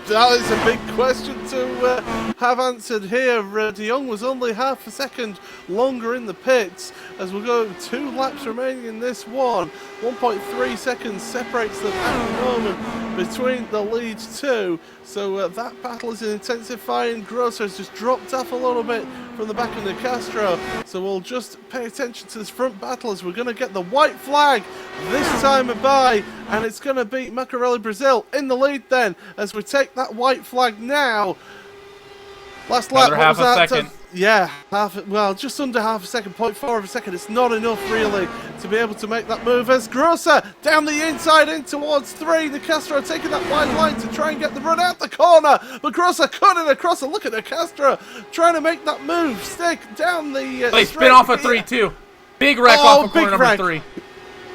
That is a big question to have answered here. De Jong was only 0.5 seconds longer in the pits as we'll go 2 laps remaining in this one. 1.3 seconds separates them at the moment between the lead 2. So that battle is intensifying. Grosser has just dropped off a little bit from the back of Nicastro. So we'll just pay attention to this front battle as we're going to get the white flag this time by and it's going to be Macarelli Brazil in the lead then, as we take that white flag now. Last lap, another half a second. Yeah, well, just under half a second, 0.4 of a second. It's not enough, really, to be able to make that move. As Grosser down the inside in towards 3. De Castro taking that wide line to try and get the run out the corner. But Grosser cutting across, and look at De Castro trying to make that move. Stick down the They spin off of 3, too. Big wreck off of corner number 3.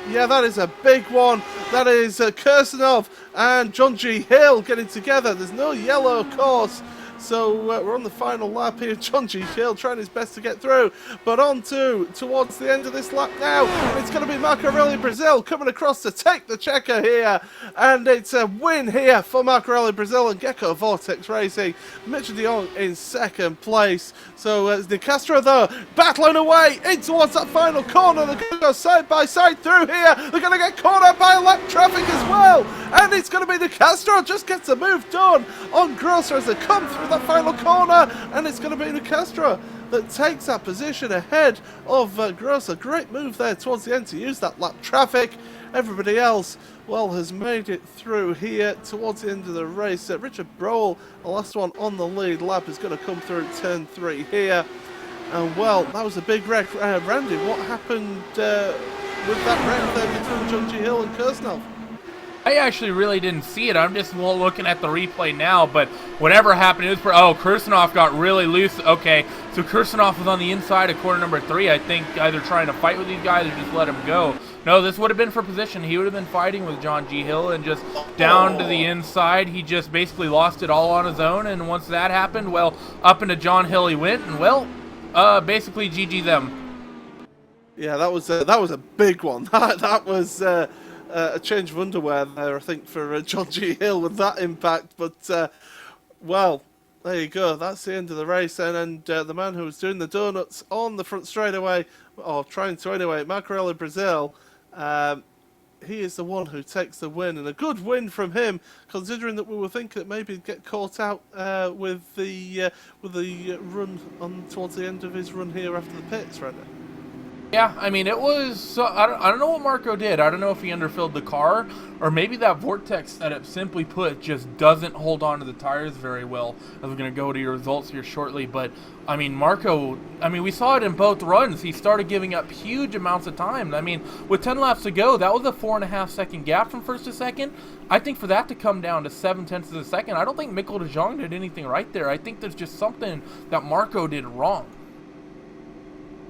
Yeah, that is a big one. That is Kirsanov and John G. Hill getting together. There's no yellow, of course. So we're on the final lap here. John G. Hill trying his best to get through. But towards the end of this lap now. It's going to be Macarelli Brazil coming across to take the checker here. And it's a win here for Macarelli Brazil and Gecko Vortex Racing. Mitchell de Jong in second place. So De Castro, though, battling away in towards that final corner. They're going to go side by side through here. They're going to get caught up by lap traffic as well. And it's going to be De Castro just gets a move done on Grosser as they come through that final corner, and it's going to be De Castro that takes that position ahead of Grosser. Great move there towards the end to use that lap traffic. Everybody else, well, has made it through here towards the end of the race. Richard Browell, the last one on the lead lap, is going to come through at turn 3 here. And, well, that was a big wreck. Randy, what happened with that wreck there between John G. Hill and Kirsanov? I actually really didn't see it. I'm just looking at the replay now, but whatever happened, it was Kirsanov got really loose. Okay, so Kirsanov was on the inside of corner number 3, I think, either trying to fight with these guys or just let him go. No, this would have been for position. He would have been fighting with John G. Hill, and just down to the inside, he just basically lost it all on his own, and once that happened, well, up into John Hill he went, and, well, basically GG them. Yeah, that was a big one. That was a change of underwear there, I think, for John G. Hill with that impact. But, well, there you go. That's the end of the race. And the man who was doing the donuts on the front straightaway, or trying to anyway, Macarelli Brazil, he is the one who takes the win. And a good win from him, considering that we were thinking that maybe he'd get caught out with the run on towards the end of his run here after the pits, right now. Yeah, I mean, it was, I don't know what Marco did. I don't know if he underfilled the car, or maybe that Vortex setup, simply put, just doesn't hold on to the tires very well, as we're going to go to your results here shortly. But, I mean, Marco, we saw it in both runs. He started giving up huge amounts of time. I mean, with 10 laps to go, that was a 4.5 second gap from first to second. I think for that to come down to 0.7 of a second, I don't think Mikkel de Jong did anything right there. I think there's just something that Marco did wrong.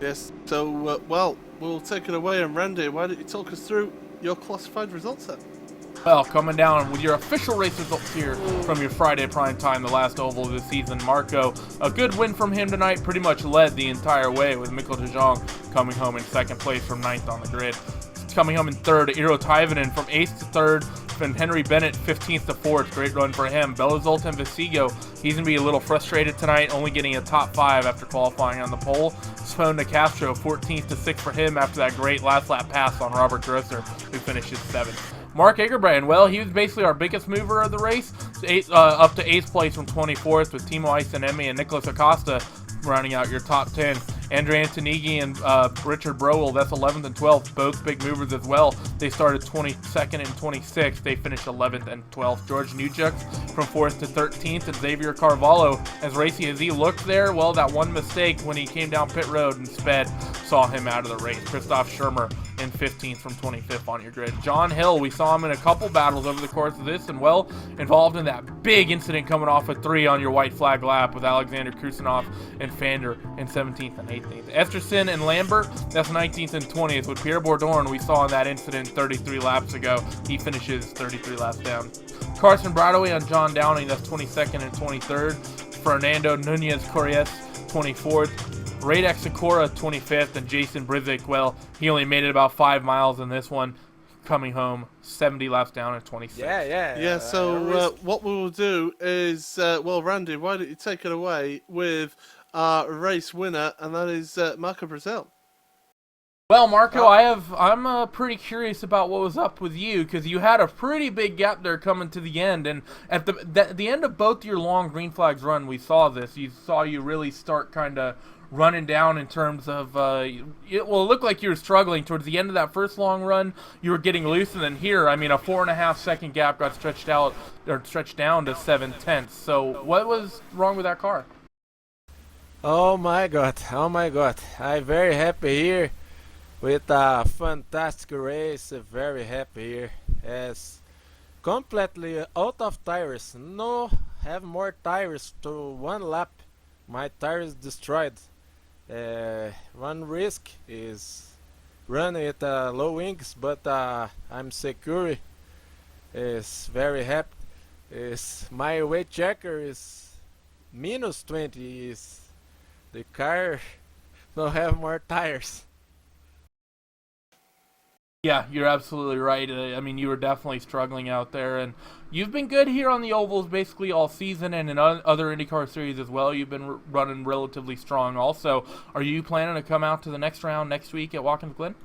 Yes, so, well, we'll take it away, and Randy, why don't you talk us through your classified results then? Well, coming down with your official race results here from your Friday prime time, the last oval of the season. Marco, a good win from him tonight, pretty much led the entire way, with Mikkel de Jong coming home in second place from 9th on the grid. Coming home in third, Eero Taivanen from 8th to 3rd, and Henry Bennett 15th to 4th. Great run for him. Belo Zoltan Visigo, he's going to be a little frustrated tonight, only getting a top 5 after qualifying on the pole. Svone De Castro 14th to 6th for him after that great last lap pass on Robert Grosser, who finishes 7th. Mark Egerbrand, well, he was basically our biggest mover of the race, up to 8th place from 24th, with Timo Isanemi and Nicholas Acosta rounding out your top 10. Andre Antonighi and Richard Browell, that's 11th and 12th, both big movers as well. They started 22nd and 26th. They finished 11th and 12th. George Newchuk from 4th to 13th, and Xavier Carvalho, as racy as he looked there, well, that one mistake when he came down pit road and sped saw him out of the race. Christoph Schirmer in 15th from 25th on your grid. John Hill, we saw him in a couple battles over the course of this, and, well, involved in that big incident coming off of 3 on your white flag lap with Alexander Kusanov and Fander in 17th and 18th. Esterson and Lambert, that's 19th and 20th. With Pierre Bourdon, we saw in that incident 33 laps ago. He finishes 33 laps down. Carson Broadway on John Downing, that's 22nd and 23rd. Fernando Nunez Correas, 24th. Radek Sikora, 25th. And Jason Brizik, well, he only made it about 5 miles in this one, coming home 70 laps down at 26th. Yeah, so what we will do is, well, Randy, why don't you take it away with our race winner, and that is Marco Brazil. Well, Marco, I'm pretty curious about what was up with you, because you had a pretty big gap there coming to the end, and at the end of both your long green flags run, we saw this. You saw you really start kind of running down in terms of, it looked like you were struggling towards the end of that first long run. You were getting loose, and then here, I mean, a 4.5 second gap got stretched down to 7/10. So what was wrong with that car? Oh my God, I'm very happy here with a fantastic race, very happy here. As completely out of tires, no have more tires to one lap. My tires destroyed. One risk is running at low wings, but I'm secure. Is very happy. Is my weight checker is minus 20. Is the car don't have more tires. Yeah, you're absolutely right. I mean, you were definitely struggling out there, and you've been good here on the ovals basically all season, and in other IndyCar series as well. You've been running relatively strong. Also, are you planning to come out to the next round next week at Watkins Glen?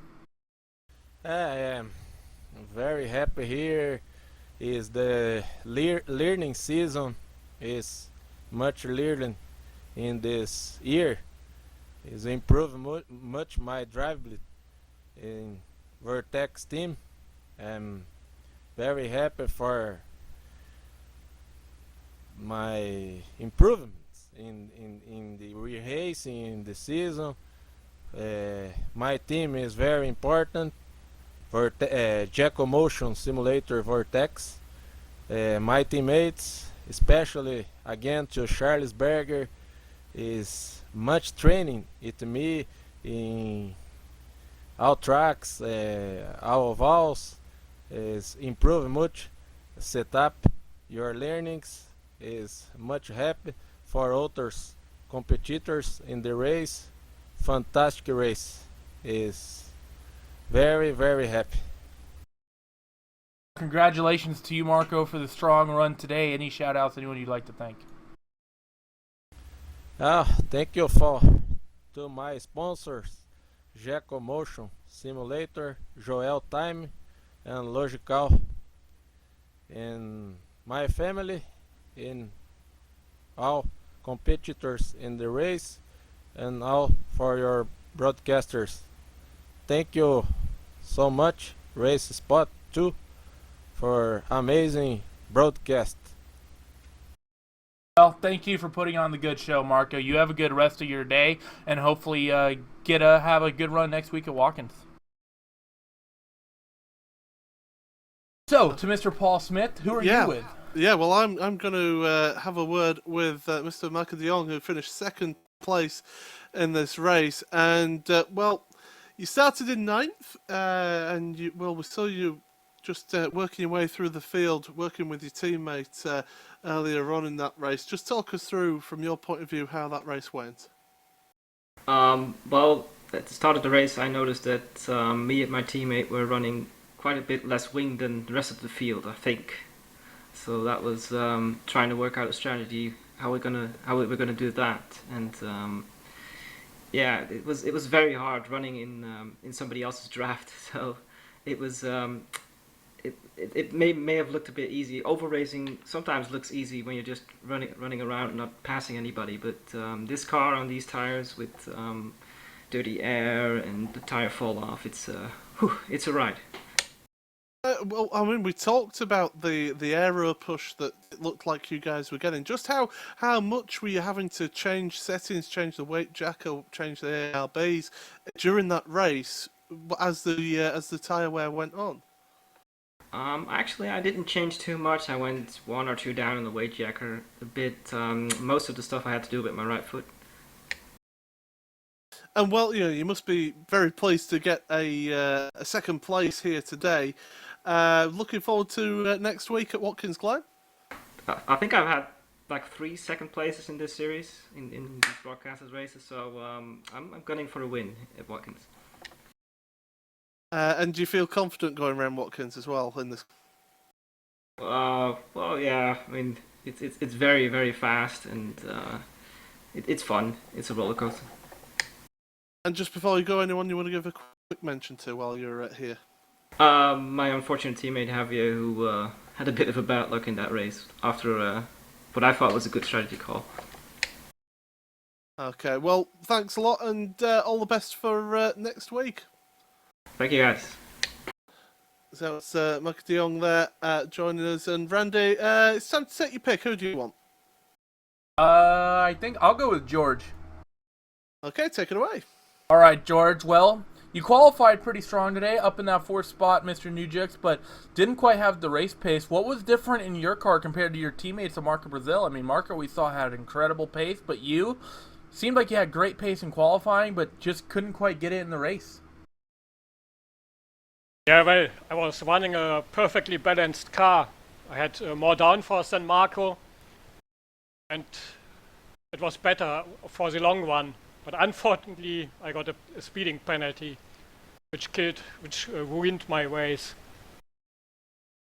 I am very happy here. Is the learning season is much learning in this year. Is improving much my drivability in Vertex team. I'm very happy for my improvements in the racing in the season. My team is very important. Jacko Motion Simulator Vortex. My teammates, especially again to Charles Berger, is much training it me in all tracks, all ovals, is improving much. Setup your learnings is much happy for others competitors in the race. Fantastic race is very, very happy. Congratulations to you, Marco, for the strong run today. Any shout outs, anyone you'd like to thank? Thank you for to my sponsors, Jacko Motion Simulator, Joel Time, and Logical, and my family, and all competitors in the race, and all for your broadcasters. Thank you so much, RaceSpot2, for amazing broadcast. Well, thank you for putting on the good show, Marco. You have a good rest of your day, and hopefully have a good run next week at Watkins. So, to Mr. Paul Smith, who are you with? Yeah, well, I'm going to have a word with Mr. Michael de Jong, who finished second place in this race. And, well, you started in ninth, and we saw you just working your way through the field, working with your teammates earlier on in that race. Just talk us through, from your point of view, how that race went. Well, at the start of the race, I noticed that me and my teammate were running quite a bit less wing than the rest of the field, I think. So that was trying to work out a strategy how we were gonna do that, and yeah, it was very hard running in somebody else's draft. So it was it may have looked a bit easy. Over racing sometimes looks easy when you're just running around and not passing anybody, but this car on these tires with dirty air and the tire fall off, it's a ride. Well, I mean, we talked about the aero push that it looked like you guys were getting. Just how much were you having to change settings, change the weight jacker, change the ARBs during that race as the tire wear went on? Actually, I didn't change too much. I went 1 or 2 down on the weight jacker a bit. Most of the stuff I had to do with my right foot. And well, you must be very pleased to get a second place here today. Looking forward to next week at Watkins Glen. I think I've had like 3 second places in this series in these broadcasters races, so I'm gunning for a win at Watkins. And do you feel confident going around Watkins as well in this? Well, yeah. I mean, it's very, very fast, and it's fun. It's a roller coaster. And just before you go, anyone you want to give a quick mention to while you're here? My unfortunate teammate Javier, who had a bit of a bad luck in that race after what I thought was a good strategy call. Okay, well, thanks a lot, and all the best for next week. Thank you, guys. So it's Mike de Jong there joining us, and Randy, it's time to take your pick. Who do you want? I think I'll go with George. Okay, take it away. All right, George. Well, you qualified pretty strong today, up in that fourth spot, Mr. Nujix, but didn't quite have the race pace. What was different in your car compared to your teammates of Marco Brazil? I mean, Marco we saw had incredible pace, but you seemed like you had great pace in qualifying, but just couldn't quite get it in the race. Yeah, well, I was running a perfectly balanced car. I had more downforce than Marco, and it was better for the long run. But unfortunately, I got a speeding penalty, which ruined my race.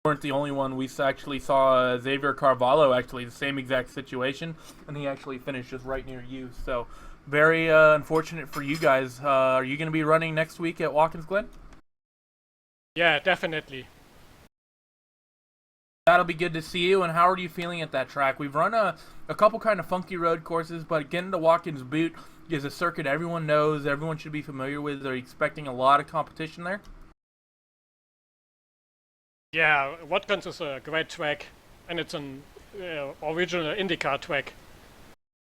You weren't the only one. We actually saw Xavier Carvalho, actually the same exact situation, and he actually finished just right near you. So very unfortunate for you guys. Are you going to be running next week at Watkins Glen? Yeah, definitely. That'll be good to see you. And how are you feeling at that track? We've run a couple kind of funky road courses, but getting to Watkins Boot is a circuit everyone knows, everyone should be familiar with. Are you expecting a lot of competition there? Yeah, Watkins is a great track, and it's an original IndyCar track.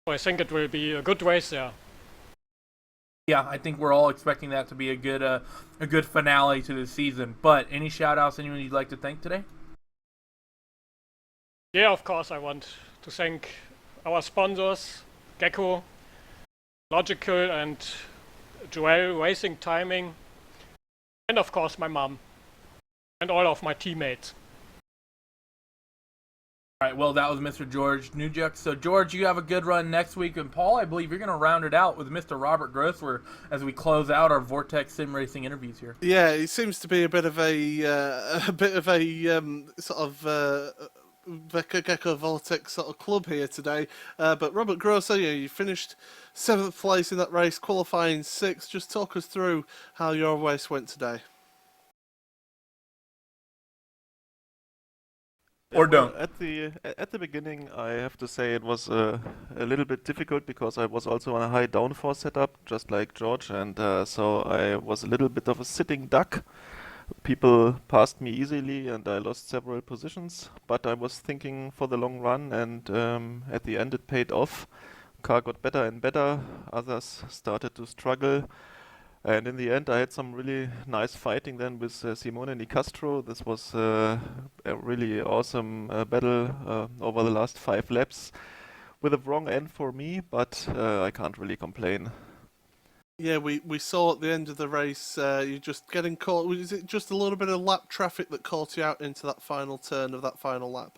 So I think it will be a good race there. Yeah, I think we're all expecting that to be a good finale to the season. But any shout-outs, anyone you'd like to thank today? Yeah, of course, I want to thank our sponsors, Gecko, Logical, and Joel Racing Timing, and of course my mom, and all of my teammates. All right, well, that was Mr. George Nujux. So, George, you have a good run next week. And, Paul, I believe you're going to round it out with Mr. Robert Grosser as we close out our Vortex Sim Racing interviews here. Yeah, it seems to be a bit of a sort of Gecko Vortex sort of club here today. But Robert Grosser, you finished 7th place in that race, qualifying 6th. Just talk us through how your race went today. Or don't. At the beginning, I have to say it was a little bit difficult because I was also on a high downforce setup, just like George, and so I was a little bit of a sitting duck. People passed me easily, and I lost several positions. But I was thinking for the long run, and at the end it paid off. Car got better and better. Others started to struggle. And in the end, I had some really nice fighting then with Simone Nicastro. This was a really awesome battle over the last 5 laps with a wrong end for me, but I can't really complain. Yeah, we saw at the end of the race, you just getting caught. Was it just a little bit of lap traffic that caught you out into that final turn of that final lap?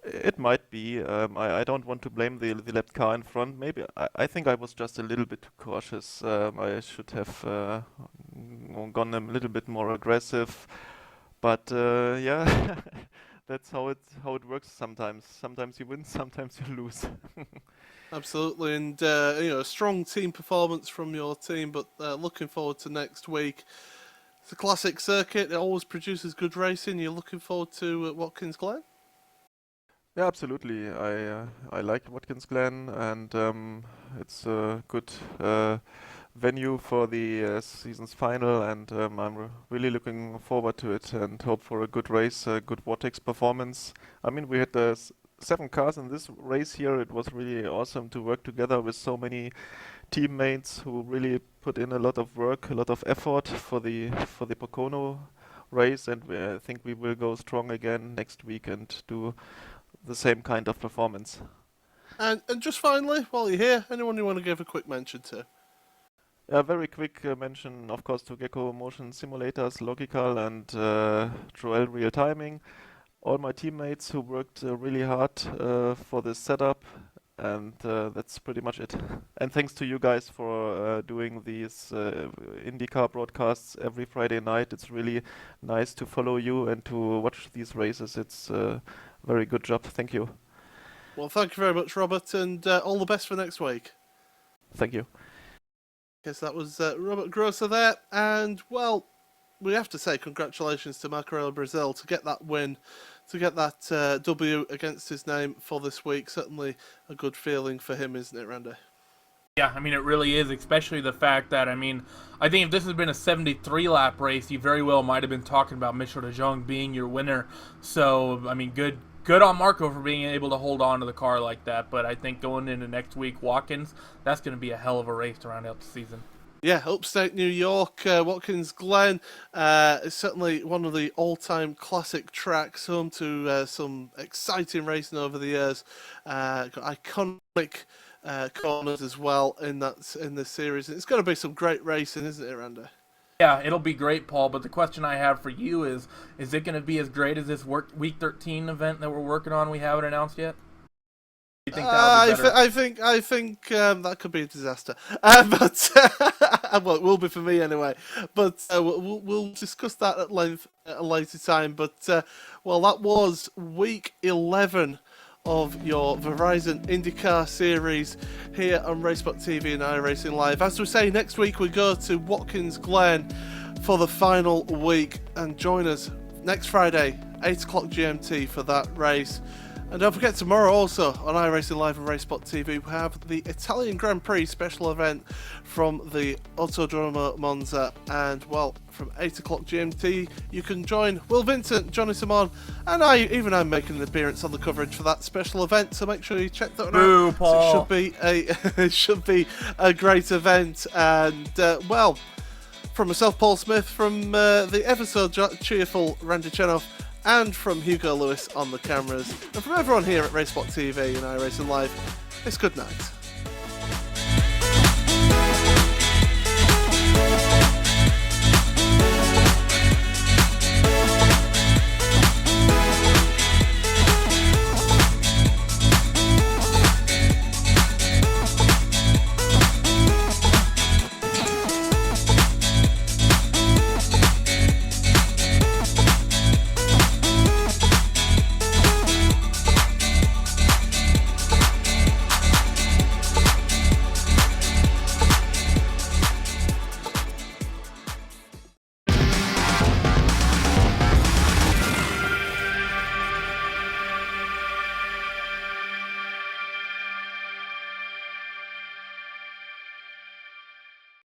It might be. I don't want to blame the left car in front. Maybe I think I was just a little bit too cautious. I should have gone a little bit more aggressive. But yeah, that's how it works sometimes. Sometimes you win, sometimes you lose. Absolutely, and a strong team performance from your team. But looking forward to next week. It's a classic circuit. It always produces good racing. You're looking forward to Watkins Glen? Yeah, absolutely. I like Watkins Glen, and it's a good venue for the season's final, and I'm really looking forward to it and hope for a good race, a good Vortex performance. I mean, we had 7 cars in this race here. It was really awesome to work together with so many teammates who really put in a lot of work, a lot of effort for the Pocono race, and I think we will go strong again next week and do the same kind of performance. And just finally, while you're here, anyone you want to give a quick mention to? A very quick mention, of course, to Gecko Motion Simulators, Logical, and Joel Real Timing. All my teammates who worked really hard for this setup, and that's pretty much it. And thanks to you guys for doing these IndyCar broadcasts every Friday night. It's really nice to follow you and to watch these races. It's very good job. Thank you. Well, thank you very much, Robert, and all the best for next week. Thank you. Yes, that was Robert Grosser there, and well, we have to say congratulations to Marco Brazil to get that win, to get that W against his name for this week. Certainly a good feeling for him, isn't it, Randy? Yeah, I mean, it really is, especially the fact that, I mean, I think if this had been a 73-lap race, you very well might have been talking about Michel de Jong being your winner. So, I mean, good on Marco for being able to hold on to the car like that. But I think going into next week, Watkins, that's going to be a hell of a race to round out the season. Yeah, upstate New York, Watkins Glen is certainly one of the all-time classic tracks, home to some exciting racing over the years. Got iconic corners as well in this series. It's going to be some great racing, isn't it, Randy? Yeah, it'll be great, Paul. But the question I have for you is it going to be as great as this week 13 event that we're working on? We haven't announced yet. You think I think that could be a disaster, but well, it will be for me anyway. But we'll discuss that at length at a later time. But well, that was week 11 of your Verizon IndyCar series here on RaceSpotTV and iRacingLive. As we say, next week we go to Watkins Glen for the final week, and join us next Friday, 8 o'clock GMT for that race. And don't forget, tomorrow also on iRacingLive and RaceSpotTV we have the Italian Grand Prix special event from the Autodromo Monza. And well, from 8 o'clock GMT you can join Will Vincent, Johnny Simon, and I'm making an appearance on the coverage for that special event, so make sure you check that one out. Paul. So it should be a great event. And well, from myself, Paul Smith, from the ever so cheerful Randy Chenoff, and from Hugo Lewis on the cameras, and from everyone here at RaceSpotTV and iRacingLive, it's good night.